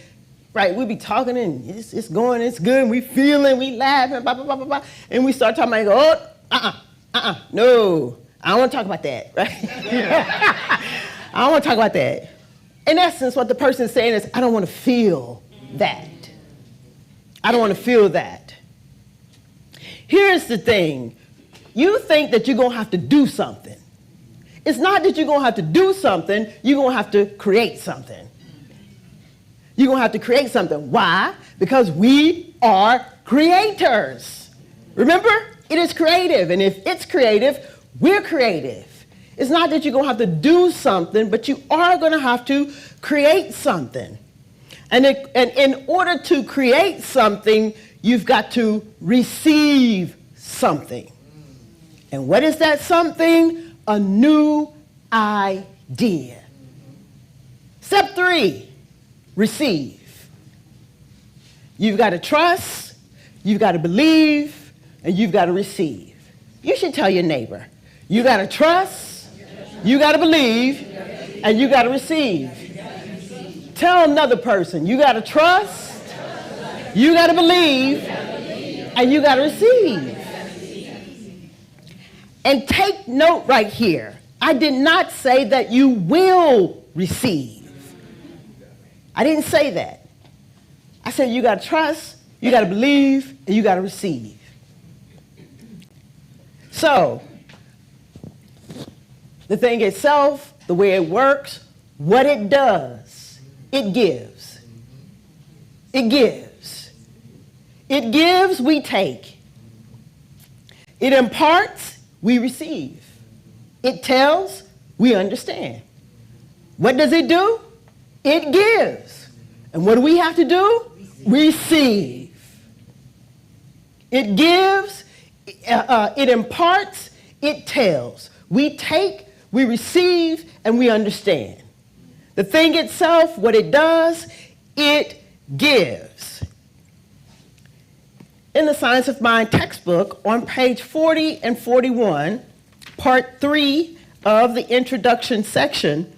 right, we be talking and it's going, it's good, and we feeling, we laughing, blah, blah, blah, blah, blah. And we start talking about, no, I don't want to talk about that, right? I don't want to talk about that. In essence, what the person is saying is, I don't want to feel that. I don't want to feel that. Here's the thing. You think that you're going to have to do something. It's not that you're going to have to do something, you're going to have to create something. You're going to have to create something. Why? Because we are creators. Remember? It is creative. And if it's creative, we're creative. It's not that you're going to have to do something, but you are going to have to create something. And in order to create something, you've got to receive something. And what is that something? A new idea. Step 3. Receive. You've got to trust, you've got to believe, and you've got to receive. You should tell your neighbor, you got to trust, you got to believe, and you got to receive. Tell another person, you got to trust, you got to believe, and you got to receive. And take note right here. I did not say that you will receive. I didn't say that. I said you got to trust, you got to believe, and you got to receive. So, the thing itself, the way it works, what it does, it gives. It gives. It gives, we take. It imparts, we receive. It tells, we understand. What does it do? It gives. And what do we have to do? Receive. It gives, it imparts, it tells. We take, we receive, and we understand. The thing itself, what it does, it gives. In the Science of Mind textbook, on page 40 and 41, part 3 of the introduction section,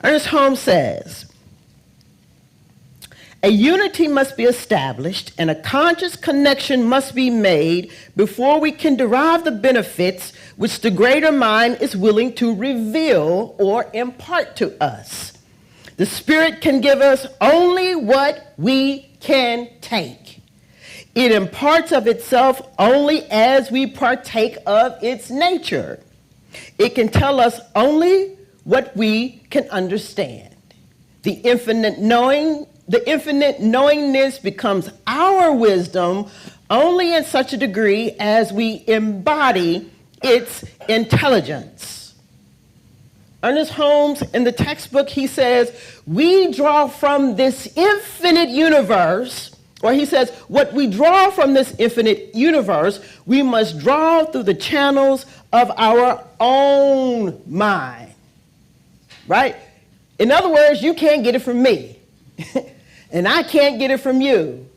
Ernest Holmes says, A unity must be established and a conscious connection must be made before we can derive the benefits which the greater mind is willing to reveal or impart to us. The Spirit can give us only what we can take. It imparts of itself only as we partake of its nature. It can tell us only what we can understand. The infinite knowingness becomes our wisdom only in such a degree as we embody its intelligence. Ernest Holmes, in the textbook, he says, we draw from this infinite universe, or he says, what we draw from this infinite universe, we must draw through the channels of our own mind. Right? In other words, you can't get it from me. And I can't get it from you.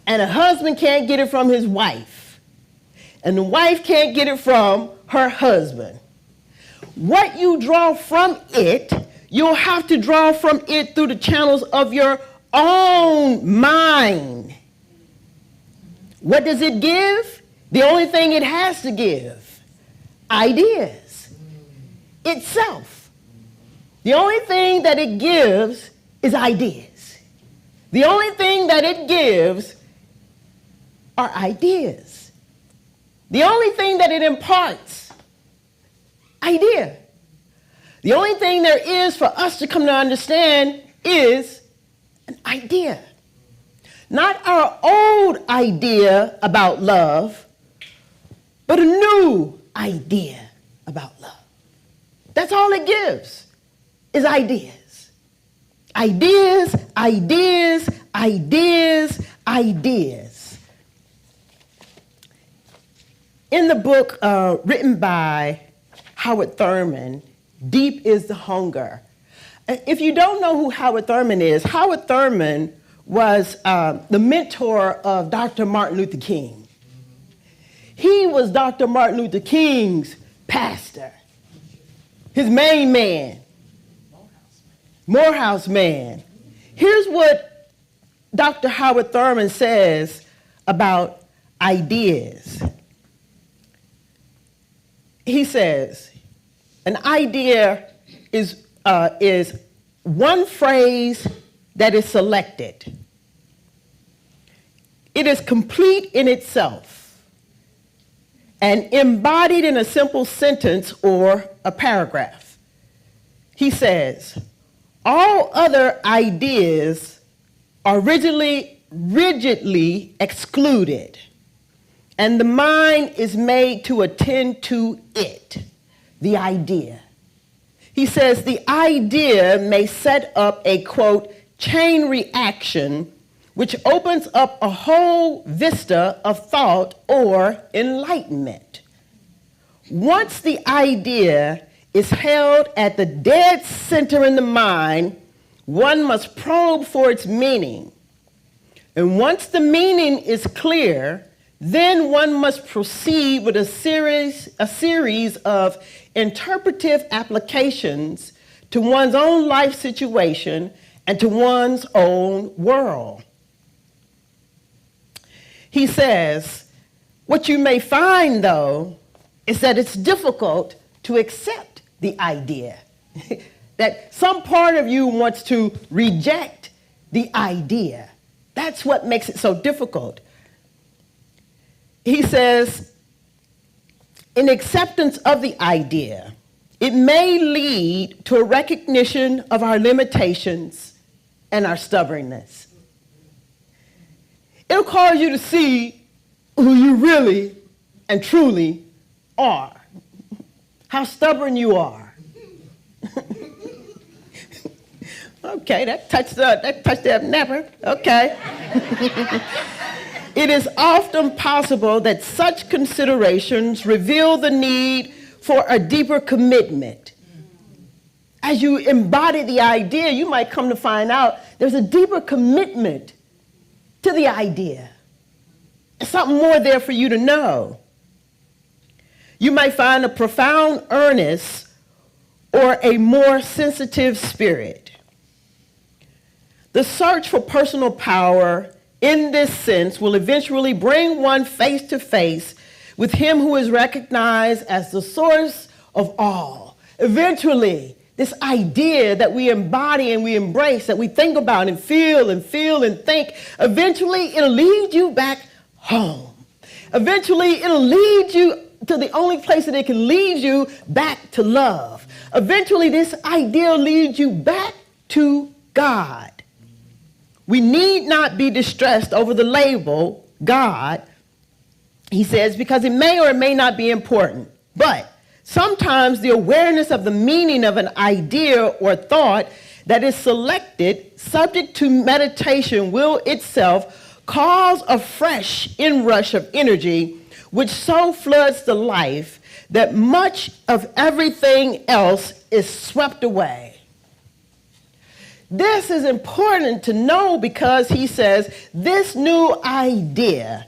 And a husband can't get it from his wife. And the wife can't get it from her husband. What you draw from it, you'll have to draw from it through the channels of your own mind. What does it give? The only thing it has to give: ideas. Itself. The only thing that it gives is ideas. The only thing that it gives are ideas. The only thing that it imparts, idea. The only thing there is for us to come to understand is an idea. Not our old idea about love, but a new idea about love. That's all it gives, is ideas. Ideas, ideas, ideas, ideas. In the book written by Howard Thurman, Deep is the Hunger. If you don't know who Howard Thurman is, Howard Thurman was the mentor of Dr. Martin Luther King. He was Dr. Martin Luther King's pastor, his main man, Morehouse man. Here's what Dr. Howard Thurman says about ideas. He says, an idea is one phrase that is selected. It is complete in itself and embodied in a simple sentence or a paragraph. He says, all other ideas are rigidly excluded, and the mind is made to attend to it, the idea. He says the idea may set up a, quote, chain reaction, which opens up a whole vista of thought or enlightenment. Once the idea is held at the dead center in the mind, one must probe for its meaning. And once the meaning is clear, then one must proceed with a series of interpretive applications to one's own life situation and to one's own world. He says, what you may find, though, is that it's difficult to accept the idea. That some part of you wants to reject the idea. That's what makes it so difficult. He says, in acceptance of the idea, it may lead to a recognition of our limitations and our stubbornness. It'll cause you to see who you really and truly are, how stubborn you are. Okay, that touched that napper. Okay. It is often possible that such considerations reveal the need for a deeper commitment. As you embody the idea, you might come to find out there's a deeper commitment to the idea. There's something more there for you to know. You might find a profound earnest or a more sensitive spirit. The search for personal power in this sense will eventually bring one face to face with him who is recognized as the source of all. Eventually, this idea that we embody and we embrace, that we think about and feel and think, eventually it'll lead you back home. Eventually it'll lead you to the only place that it can lead you, back to love. Eventually this idea leads you back to God. We need not be distressed over the label God, he says, because it may or it may not be important. But sometimes the awareness of the meaning of an idea or thought that is selected, subject to meditation, will itself cause a fresh inrush of energy, which so floods the life that much of everything else is swept away. This is important to know because he says this new idea,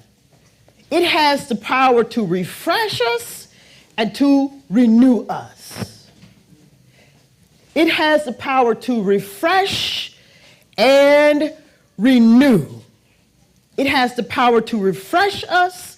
it has the power to refresh us and to renew us. It has the power to refresh and renew. It has the power to refresh us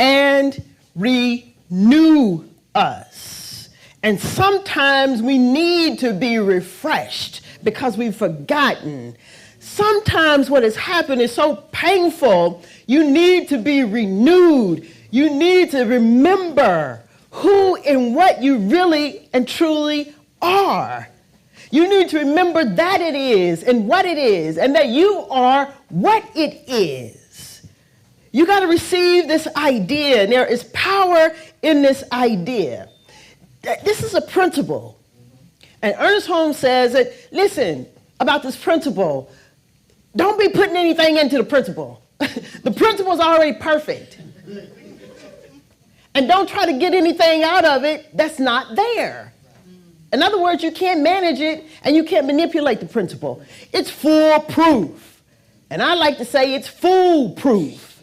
and renew us. And sometimes we need to be refreshed because we've forgotten. Sometimes what has happened is so painful, you need to be renewed. You need to remember who and what you really and truly are. You need to remember that it is and what it is, and that you are what it is. You got to receive this idea, and there is power in this idea. This is a principle. And Ernest Holmes says that, listen, about this principle, don't be putting anything into the principle. The principle is already perfect. And don't try to get anything out of it that's not there. In other words, you can't manage it and you can't manipulate the principle. It's foolproof. And I like to say it's foolproof.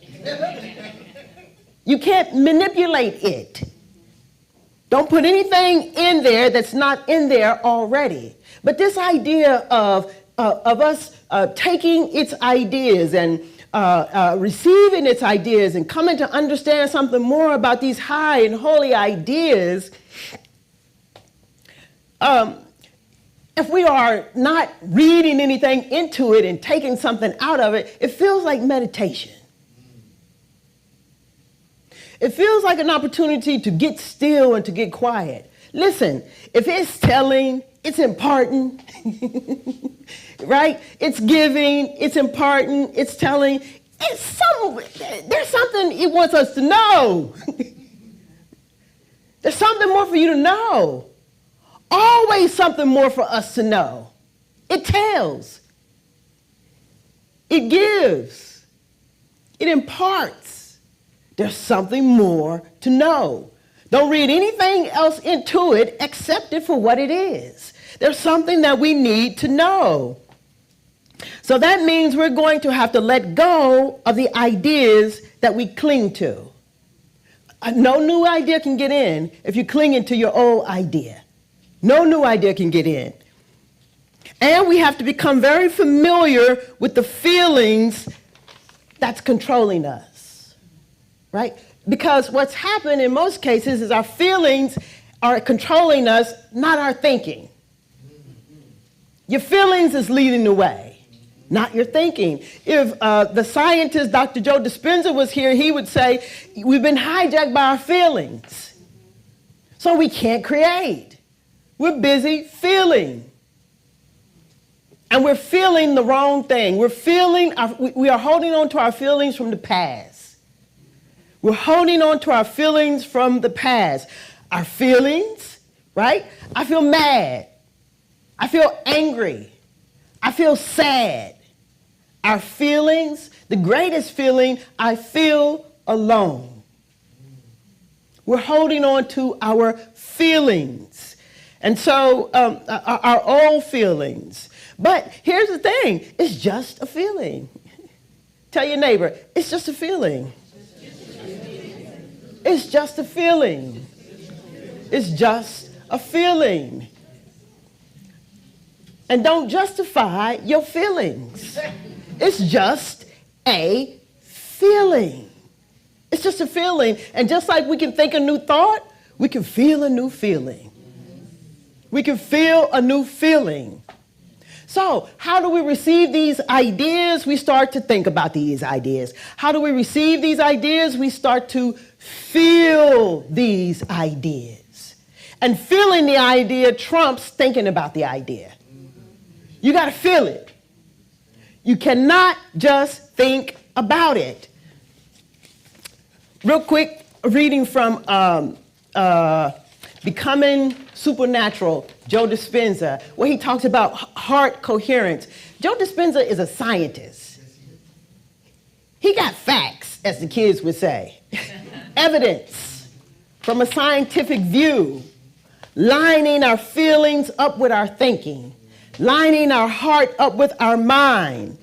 You can't manipulate it. Don't put anything in there that's not in there already. But this idea of us taking its ideas and receiving its ideas and coming to understand something more about these high and holy ideas, if we are not reading anything into it and taking something out of it, it feels like meditation. It feels like an opportunity to get still and to get quiet. Listen, if it's telling, it's imparting, right? It's giving, it's imparting, it's telling. There's something it wants us to know. There's something more for you to know. Always something more for us to know. It tells. It gives. It imparts. There's something more to know. Don't read anything else into it, accept it for what it is. There's something that we need to know. So that means we're going to have to let go of the ideas that we cling to. No new idea can get in if you're clinging to your old idea. No new idea can get in. And we have to become very familiar with the feelings that's controlling us, right? Because what's happened in most cases is our feelings are controlling us, not our thinking. Your feelings is leading the way, not your thinking. If the scientist, Dr. Joe Dispenza, was here, he would say, we've been hijacked by our feelings. So we can't create. We're busy feeling. And we're feeling the wrong thing. We are holding on to our feelings from the past. We're holding on to our feelings from the past. Our feelings, right? I feel mad. I feel angry. I feel sad. Our feelings, the greatest feeling, I feel alone. We're holding on to our feelings. And so our old feelings. But here's the thing, it's just a feeling. Tell your neighbor, it's just a feeling. It's just a feeling. It's just a feeling. And don't justify your feelings. It's just a feeling. It's just a feeling. And just like we can think a new thought, we can feel a new feeling. We can feel a new feeling. So how do we receive these ideas? We start to think about these ideas. How do we receive these ideas? We start to feel these ideas. And feeling the idea trumps thinking about the idea. You got to feel it. You cannot just think about it. Real quick, reading from Becoming Supernatural, Joe Dispenza, where he talks about heart coherence. Joe Dispenza is a scientist. He got facts, as the kids would say. Evidence from a scientific view, lining our feelings up with our thinking, lining our heart up with our mind.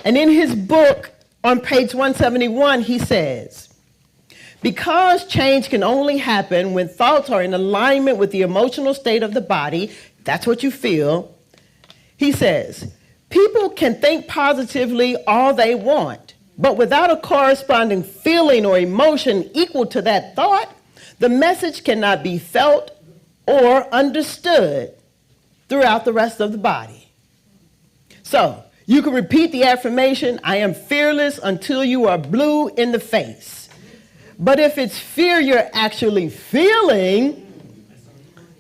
And in his book, on page 171, he says, because change can only happen when thoughts are in alignment with the emotional state of the body, that's what you feel, he says, people can think positively all they want, but without a corresponding feeling or emotion equal to that thought, the message cannot be felt or understood throughout the rest of the body. So, you can repeat the affirmation, I am fearless, until you are blue in the face. But if it's fear you're actually feeling,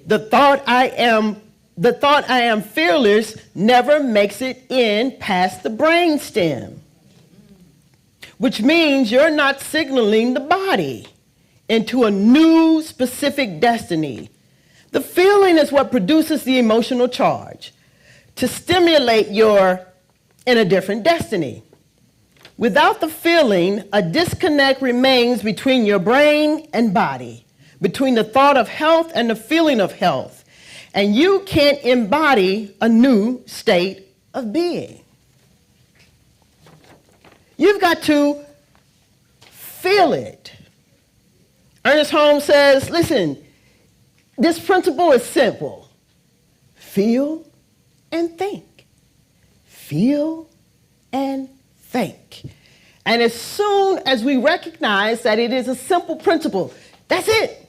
the thought I am fearless never makes it in past the brainstem, which means you're not signaling the body into a new specific destiny. The feeling is what produces the emotional charge to stimulate your in a different destiny. Without the feeling, a disconnect remains between your brain and body, between the thought of health and the feeling of health, and you can't embody a new state of being. You've got to feel it. Ernest Holmes says, listen, this principle is simple. Feel and think. Feel and think. And as soon as we recognize that it is a simple principle, that's it.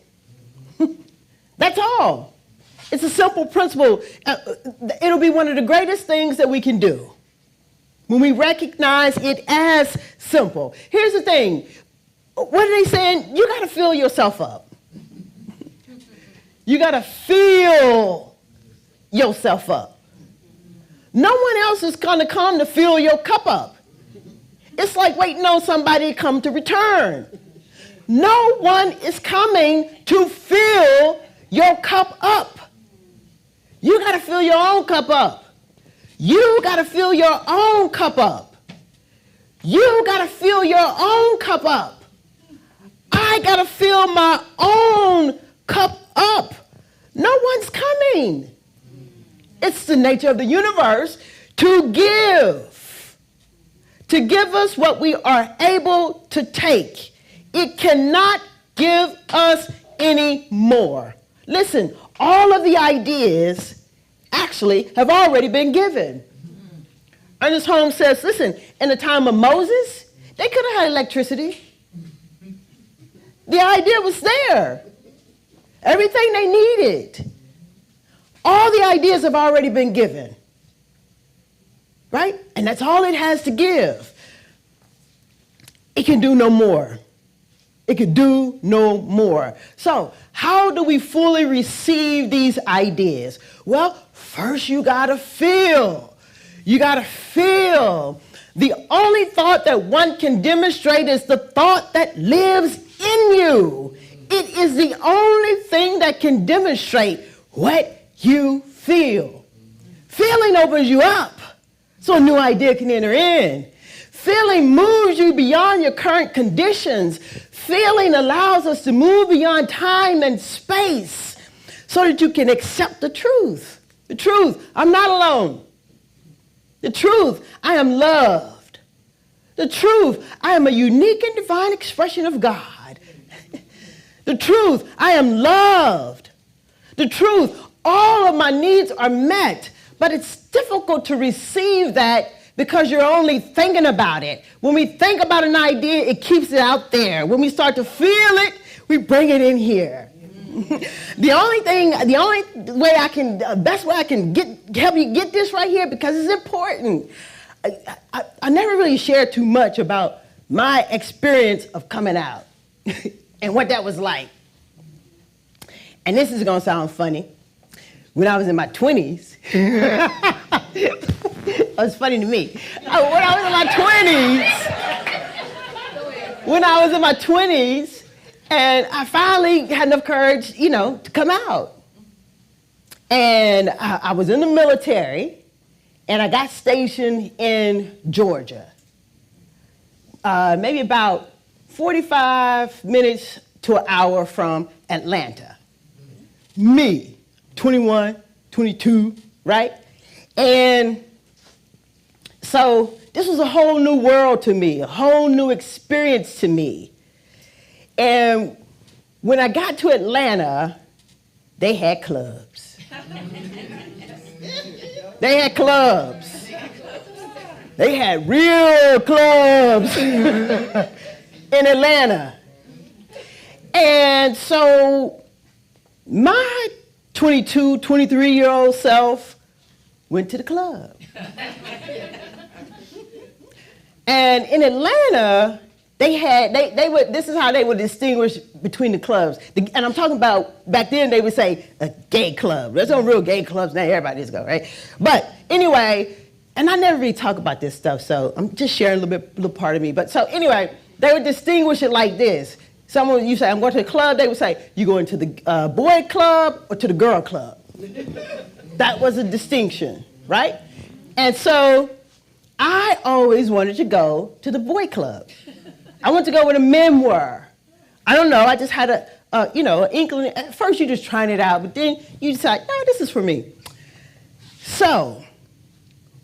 That's all. It's a simple principle. It'll be one of the greatest things that we can do when we recognize it as simple. Here's the thing. What are they saying? You got to fill yourself up. You got to fill yourself up. No one else is going to come to fill your cup up. It's like waiting on somebody to come to return. No one is coming to fill your cup up. You got to fill your own cup up. You got to fill your own cup up. You got to fill your own cup up. I got to fill my own cup up. No one's coming. It's the nature of the universe to give us what we are able to take. It cannot give us any more. Listen, all of the ideas actually have already been given. Ernest Holmes says, listen, in the time of Moses, they could have had electricity. The idea was there. Everything they needed. All the ideas have already been given. Right? And that's all it has to give. It can do no more. It can do no more. So, how do we fully receive these ideas? Well, first you gotta feel. You gotta feel. The only thought that one can demonstrate is the thought that lives in you. It is the only thing that can demonstrate what you feel. Feeling opens you up so a new idea can enter in. Feeling moves you beyond your current conditions. Feeling allows us to move beyond time and space so that you can accept the truth. The truth, I'm not alone. The truth, I am loved. The truth, I am a unique and divine expression of God. The truth, I am loved. The truth, all of my needs are met. but it's difficult to receive that because you're only thinking about it. When we think about an idea, it keeps it out there. When we start to feel it, we bring it in here. The only way I can, best way I can help you get this right here, because it's important. I never really shared too much about my experience of coming out and what that was like. And this is gonna sound funny. When I was in my 20s, it was funny to me. When I was in my 20s, and I finally had enough courage, to come out. And I was in the military, and I got stationed in Georgia. Maybe about 45 minutes to an hour from Atlanta. Me, 21, 22, right? And so this was a whole new world to me, a whole new experience to me. And when I got to Atlanta, they had clubs. They had clubs. They had real clubs in Atlanta. And so my 22, 23-year-old self went to the club. And in Atlanta, this is how they would distinguish between the clubs. And I'm talking about, back then they would say a gay club. There's no real gay clubs now, everybody just go, right? But anyway, and I never really talk about this stuff, so I'm just sharing a little part of me. But so anyway, they would distinguish it like this. Someone, you say, I'm going to the club, they would say, you going to the boy club or to the girl club? That was a distinction, right? And so I always wanted to go to the boy club. I wanted to go where the men were. I don't know, I just had an inkling. At first you're just trying it out, but then you decide, no, this is for me. So,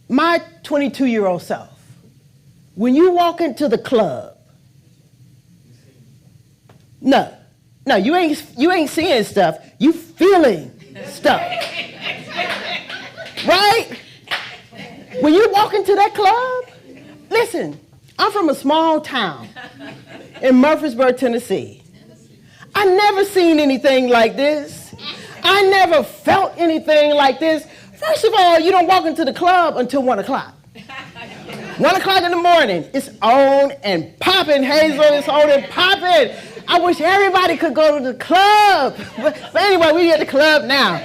my 22-year-old self, when you walk into the club, no, you ain't seeing stuff, you feeling stuff. Right? When you walk into that club, listen, I'm from a small town in Murfreesboro, Tennessee. I never seen anything like this. I never felt anything like this. First of all, you don't walk into the club until 1 o'clock. 1 o'clock in the morning, it's on and popping, Hazel, it's on and popping. I wish everybody could go to the club. But anyway, we at the club now.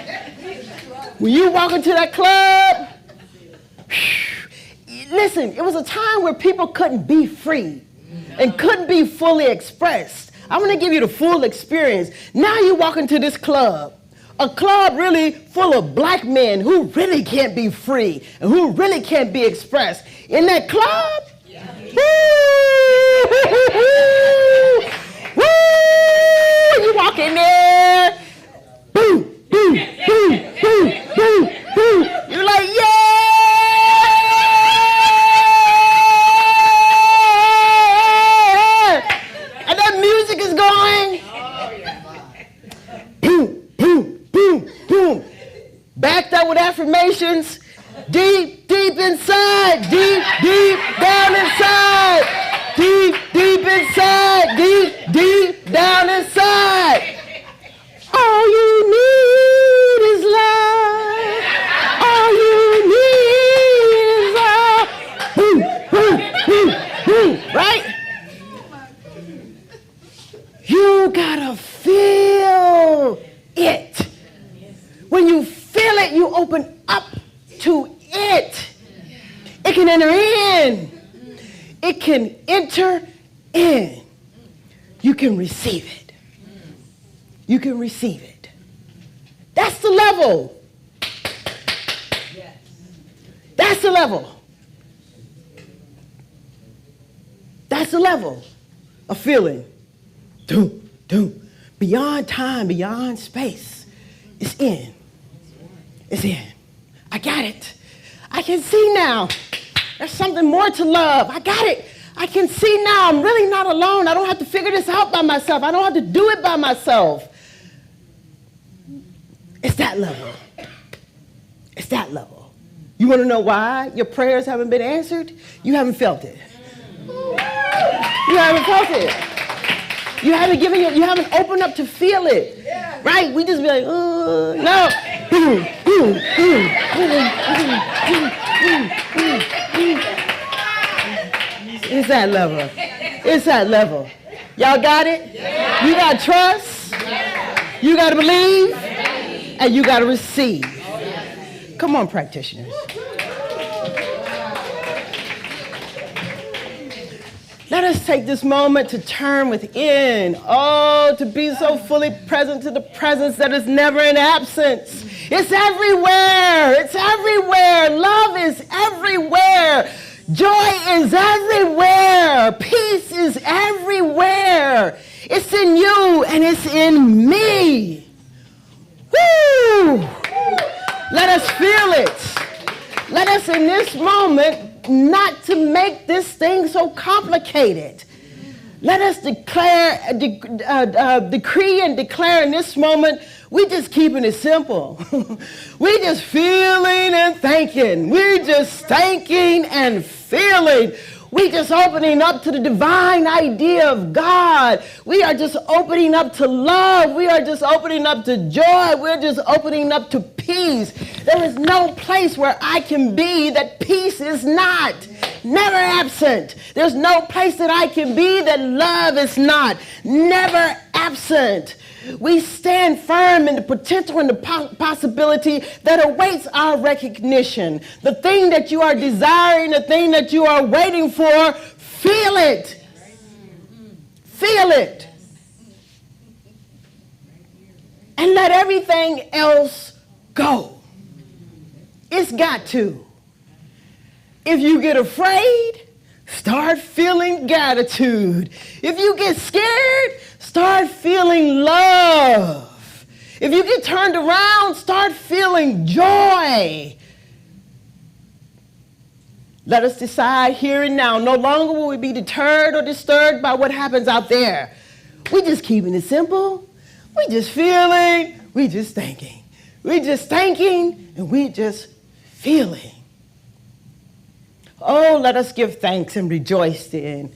When you walk into that club, listen, it was a time where people couldn't be free and couldn't be fully expressed. I'm gonna give you the full experience. Now you walk into this club, a club really full of black men who really can't be free and who really can't be expressed. In that club, woo, you walk in there, boom, boom, boom, boom, boom, boom. You're like, yeah! And that music is going. Boom, boom, boom, boom. Backed up with affirmations. Deep, deep inside. Deep, deep down inside. Deep, deep inside. Deep, deep down inside. All you need is love. All you need is love. Boom, boom, boom, boom. Right? You gotta feel it. When you feel it, you open up to it. It can enter in. It can enter in. You can receive it. You can receive it. That's the level. That's the level. That's the level of feeling. Doom, doom. Beyond time, beyond space. It's in. It's in. I got it. I can see now. There's something more to love. I got it. I can see now. I'm really not alone. I don't have to figure this out by myself. I don't have to do it by myself. It's that level. It's that level. You want to know why your prayers haven't been answered? You haven't felt it. You haven't felt it. You haven't you haven't opened up to feel it. Right? We just be like, no. It's that level. It's that level. Y'all got it? You got to trust. You got to believe. And you got to receive. Come on, practitioners. Let us take this moment to turn within. Oh, to be so fully present to the presence that is never in absence. It's everywhere. It's everywhere. Love is everywhere. Joy is everywhere. Peace is everywhere. It's in you and it's in me. Woo! Let us feel it. Let us in this moment not to make this thing so complicated. Let us decree and declare in this moment, we just keeping it simple. We just feeling and thanking. We just thanking and feeling. We just opening up to the divine idea of God. We are just opening up to love. We are just opening up to joy. We're just opening up to peace. There is no place where I can be that peace is not. Never absent. There's no place that I can be that love is not. Never absent. We stand firm in the potential and the possibility that awaits our recognition. The thing that you are desiring, the thing that you are waiting for, feel it. Feel it. And let everything else go. It's got to. If you get afraid, start feeling gratitude. If you get scared, start feeling love. If you get turned around, start feeling joy. Let us decide here and now. No longer will we be deterred or disturbed by what happens out there. We're just keeping it simple. We just feeling, we just thinking. We just thinking and we just feeling. Oh, let us give thanks and rejoice then.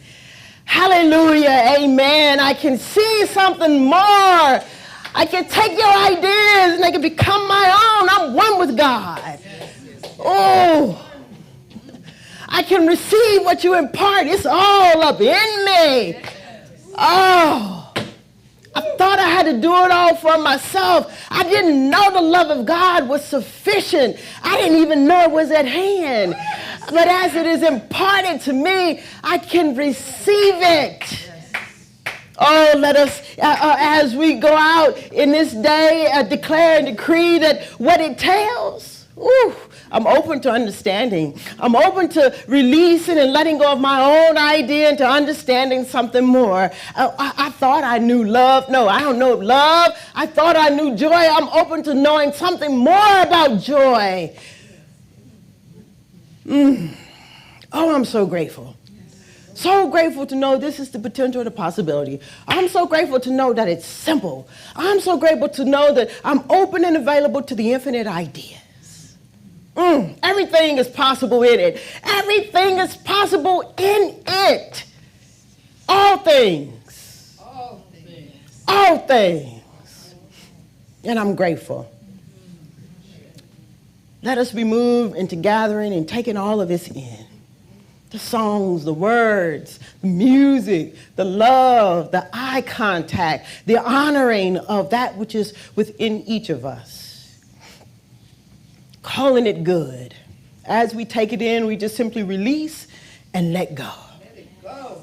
Hallelujah, amen. I can see something more. I can take your ideas and they can become my own. I'm one with God. Oh, I can receive what you impart. It's all up in me. Oh, I thought I had to do it all for myself. I didn't know the love of God was sufficient. I didn't even know it was at hand. But as it is imparted to me, I can receive it. Oh, let us, as we go out in this day, declare and decree that what it tells. I'm open to understanding. I'm open to releasing and letting go of my own idea and to understanding something more. I thought I knew love. No, I don't know love. I thought I knew joy. I'm open to knowing something more about joy. Oh, I'm so grateful. So grateful to know this is the potential and the possibility. I'm so grateful to know that it's simple. I'm so grateful to know that I'm open and available to the infinite ideas. Everything is possible in it. Everything is possible in it. All things. All things. All things. And I'm grateful. Let us be moved into gathering and taking all of this in. The songs, the words, the music, the love, the eye contact, the honoring of that which is within each of us. Calling it good. As we take it in, we just simply release and let go. Let it go.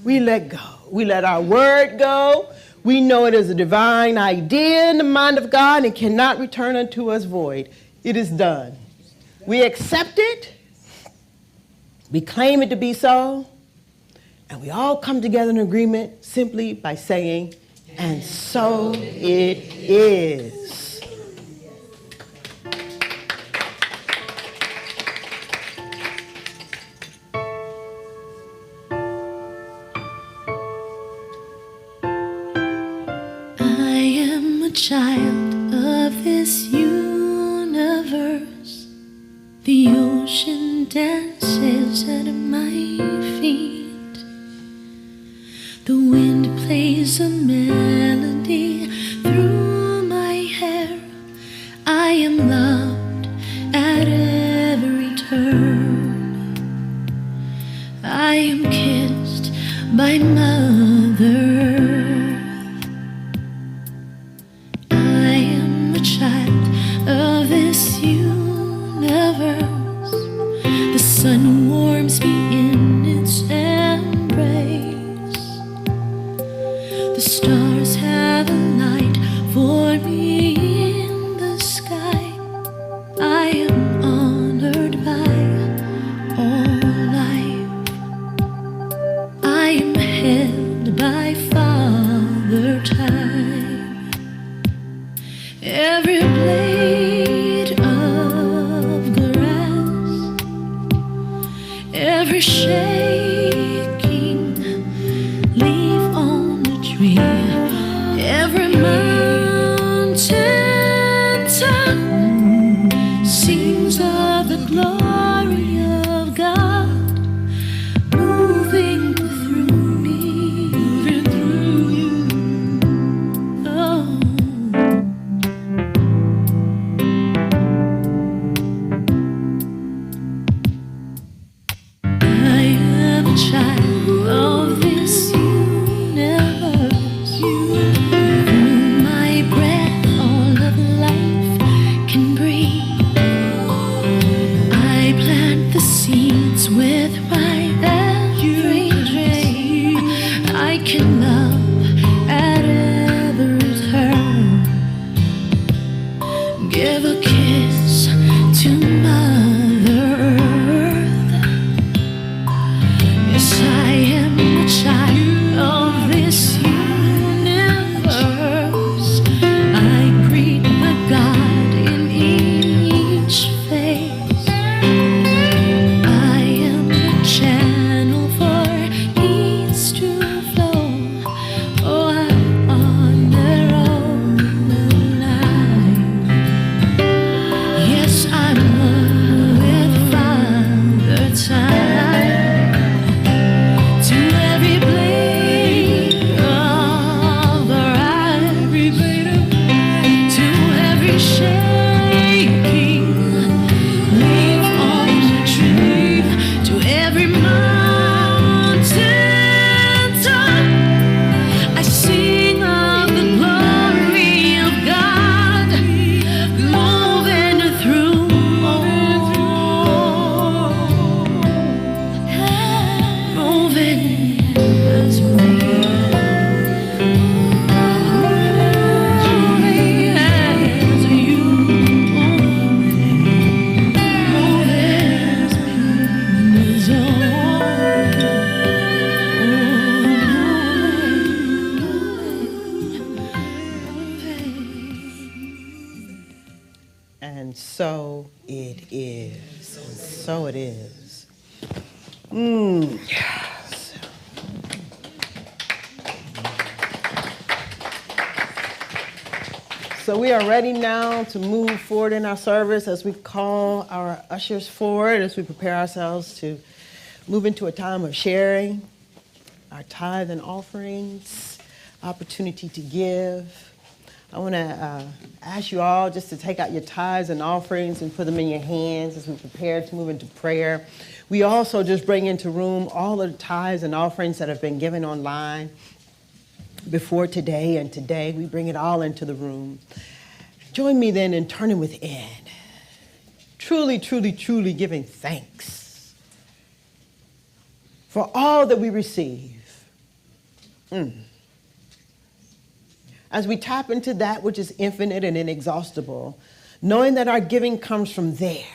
We let go. We let our word go. We know it is a divine idea in the mind of God and cannot return unto us void. It is done. We accept it. We claim it to be so. And we all come together in agreement simply by saying, and so it is. I am a child of this universe. The ocean dances at my feet. The wind plays a melody through my hair. I am loved at every turn. I am kissed by Mother. I am a child of this universe. The sun warms me in its embrace. The stars have a light for me in the sky. I am honored by all life. I am held by Father Time. Every blade of grass, every shaking leaf on the tree, every mountain top sings of the glory of God moving through me, moving through you. Oh. I am a child of this universe. Through my breath, all of life can breathe. I plant the seeds with my every dream. I can love at every turn. Give a kiss to Mother Earth. Yes, I am a child of this universe. I greet the God in each face. I am the channel for needs to flow. Oh, I honor all life. Yes, I'm one with Father Time. To every blade of grass, to every shaking leaf on the tree, to every mountain top, I sing of the glory of God moving through. Moving as we as you And so it is. And so it is. Yes. So we are ready now to move forward in our service as we call our ushers forward, as we prepare ourselves to move into a time of sharing our tithe and offerings, opportunity to give. I want to ask you all just to take out your tithes and offerings and put them in your hands as we prepare to move into prayer. We also just bring into room all of the tithes and offerings that have been given online before today, and today we bring it all into the room. Join me then in turning within, truly, truly, truly giving thanks for all that we receive. As we tap into that which is infinite and inexhaustible, knowing that our giving comes from there,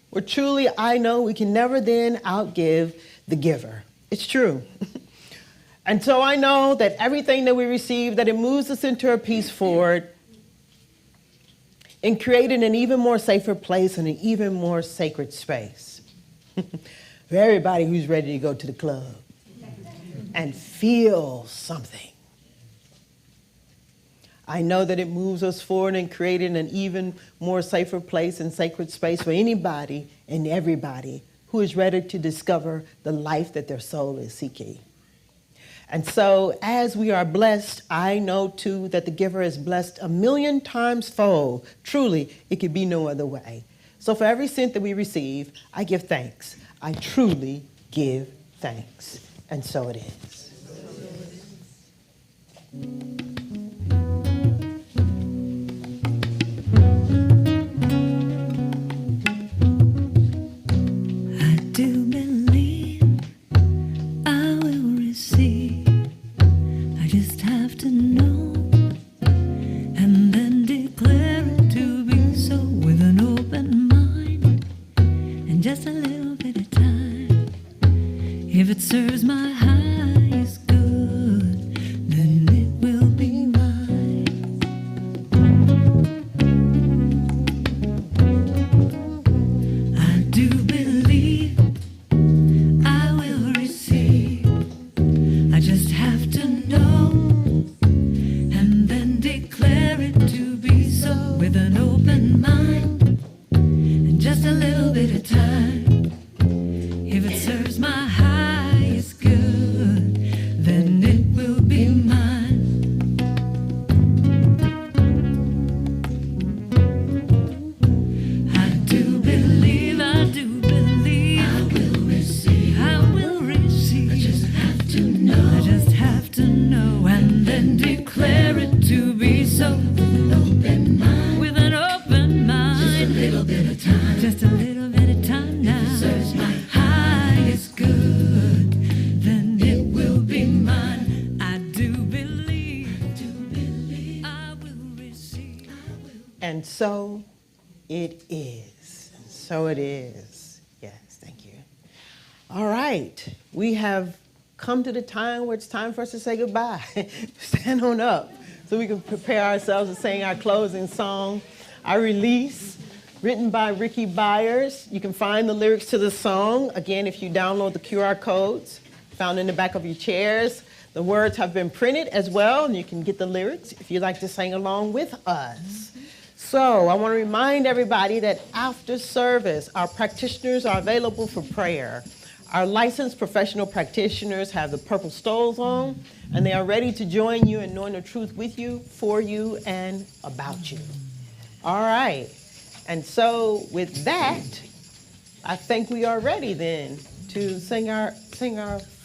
where truly I know we can never then outgive the giver. It's true. And so I know that everything that we receive, that it moves us into a peace forward in creating an even more safer place and an even more sacred space for everybody who's ready to go to the club and feel something. I know that it moves us forward in creating an even more safer place and sacred space for anybody and everybody who is ready to discover the life that their soul is seeking. And so as we are blessed, I know too that the giver is blessed 1,000,000 times fold. Truly, it could be no other way. So for every cent that we receive, I give thanks. I truly give thanks. And so it is. I do believe I will receive. I just have to know and then declare it to be so with an open mind and just a little bit of time. If it serves my highest good, then it will be mine. I do believe I will receive. I just have to know and then declare it to be so with an open mind and just a little bit of time. If it serves my highest good, then it will be mine. I do believe I will receive. I will receive. I just have to know. I just have to know and then declare it to be so with an open mind. With an open mind. Just a little bit of time. Just a little bit of time now. If it serves my highest good, then it will be mine. I do believe. I will receive. And so it is. And so it is. Yes, thank you. All right. We have come to the time where it's time for us to say goodbye. Stand on up so we can prepare ourselves to sing our closing song, I Release, written by Ricky Byers. You can find the lyrics to the song, again, if you download the QR codes found in the back of your chairs. The words have been printed as well, and you can get the lyrics if you'd like to sing along with us. So I want to remind everybody that after service, our practitioners are available for prayer. Our licensed professional practitioners have the purple stoles on, and they are ready to join you in knowing the truth with you, for you, and about you. All right. And so with that, I think we are ready then to sing our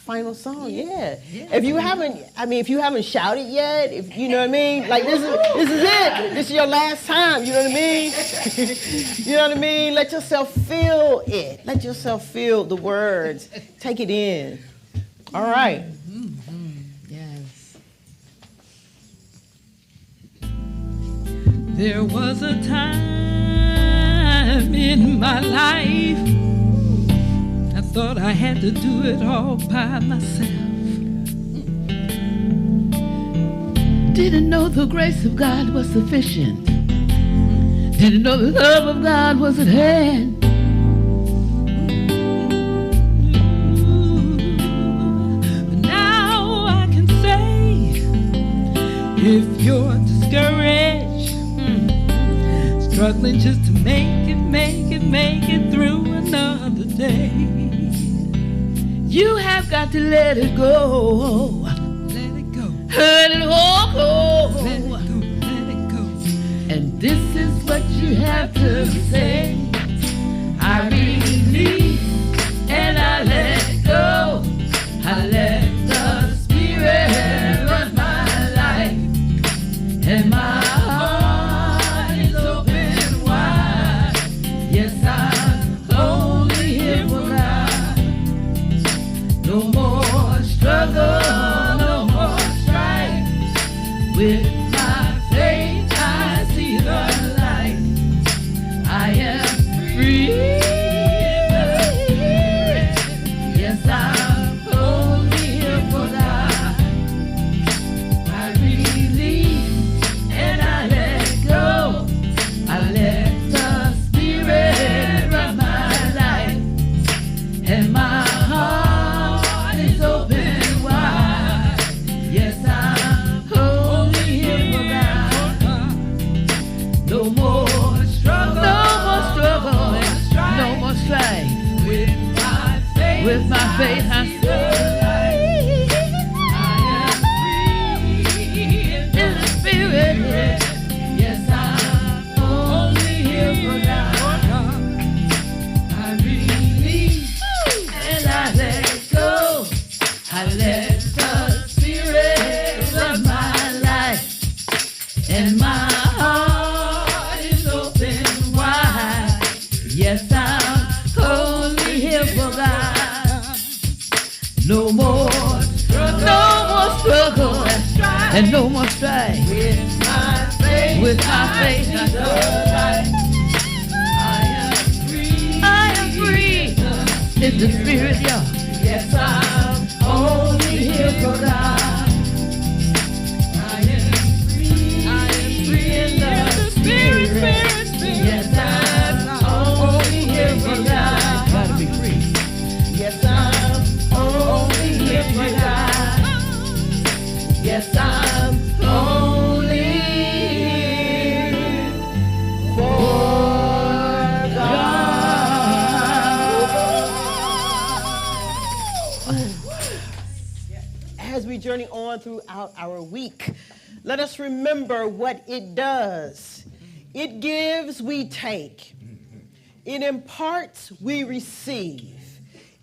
final song. Yeah. If you haven't shouted yet, if you know what I mean, like this is it. This is your last time. You know what I mean? You know what I mean? Let yourself feel it. Let yourself feel the words. Take it in. All right. Yes. There was a time in my life I thought I had to do it all by myself. Didn't know the grace of God was sufficient. Didn't know the love of God was at hand. But now I can say, if you're discouraged, struggling just to make it through another day, You have got to let it go. let it go, Let it all go. let it go, let it go. And this is what you have to say. I release and I let go. I let the Spirit run my life. And my heart is open wide. Yes, I'm only here for God. No more struggle, no more strife. With my faith, I see the light. I am free in the Spirit. Yes, I'm only here for God. I release and I let go. I let the Spirit run my life. And my heart is open wide. faith, I say, in the spirit. Yes, I'm only here for God. I release and I let go. I let the spirit of my life, and my heart is open wide. Yes, I'm only here for God. No more struggle, and no more strife. With my faith, I know I am free. It's the spirit, y'all. Yes, I'm only here for God. I am free in the spirit. Yes, I'm only here for God. Gotta be free. Yes, I'm only here for God. Yes, I'm only for As we journey on throughout our week, let us remember what it does. It gives, we take. It imparts, we receive.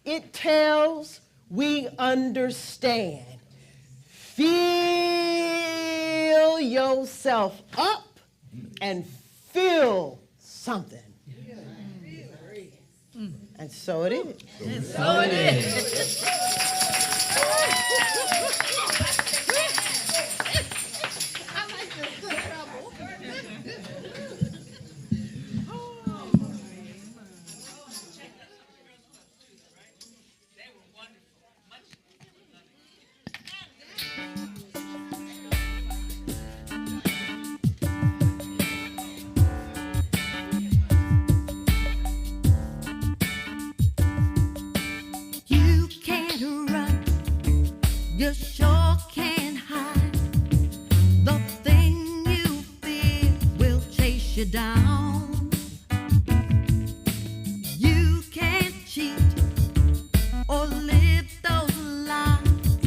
It tells, we understand. Fill yourself up and feel something. And so it is. So it is. You can't run, you sure can't hide. The thing you fear will chase you down. You can't cheat or live those lies.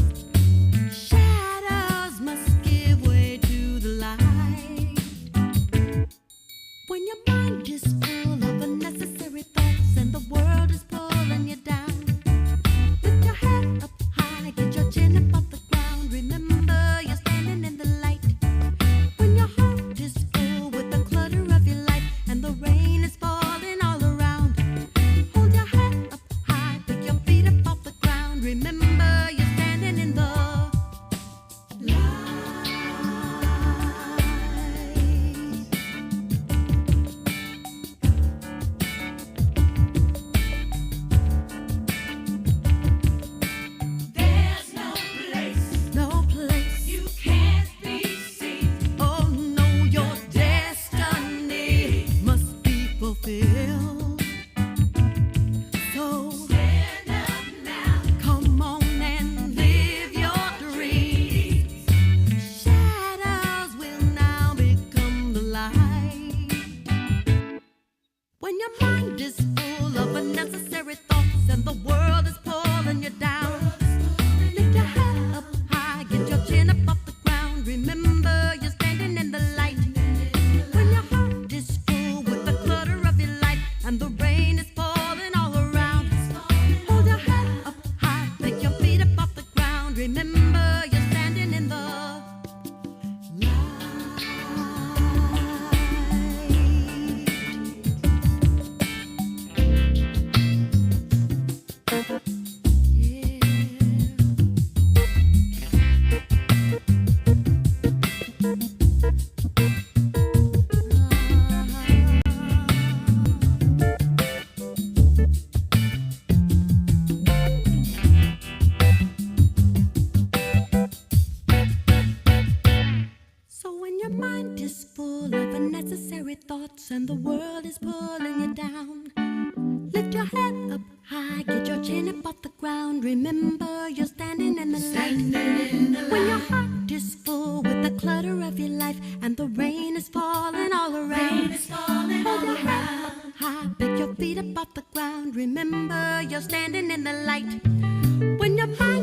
Shadows must give way to the light. When your mind is full of unnecessary thoughts and the world is pulling you down, lift your head up high, get your chin up off the ground. Remember, you're standing in the light. When your heart is full with the clutter of your life and the rain is falling all around, hold your head up high, pick your feet up off the ground. Remember, you're standing in the light. There's no place No place. you can't be seen. Oh no, your destiny must be fulfilled. So Stand up now. come on and live your dreams. Shadows will now become the light. When your mind is full of unnecessary thoughts and the world is pulling you down, lift your head up high, get your chin up off the ground. Remember, you're standing in the light. When your heart is full with the clutter of your life and the rain is falling all around, hold your head up high, pick your feet up off the ground. Remember, you're standing in the light. So when your mind is full of unnecessary thoughts and the world is pulling you down, lift your head up high, get your chin up off the ground. Remember, you're standing in the light. When your heart is full with the clutter of your life and the rain is falling all around, hold your head up high, pick your feet up off the ground. Remember, you're standing in the light. I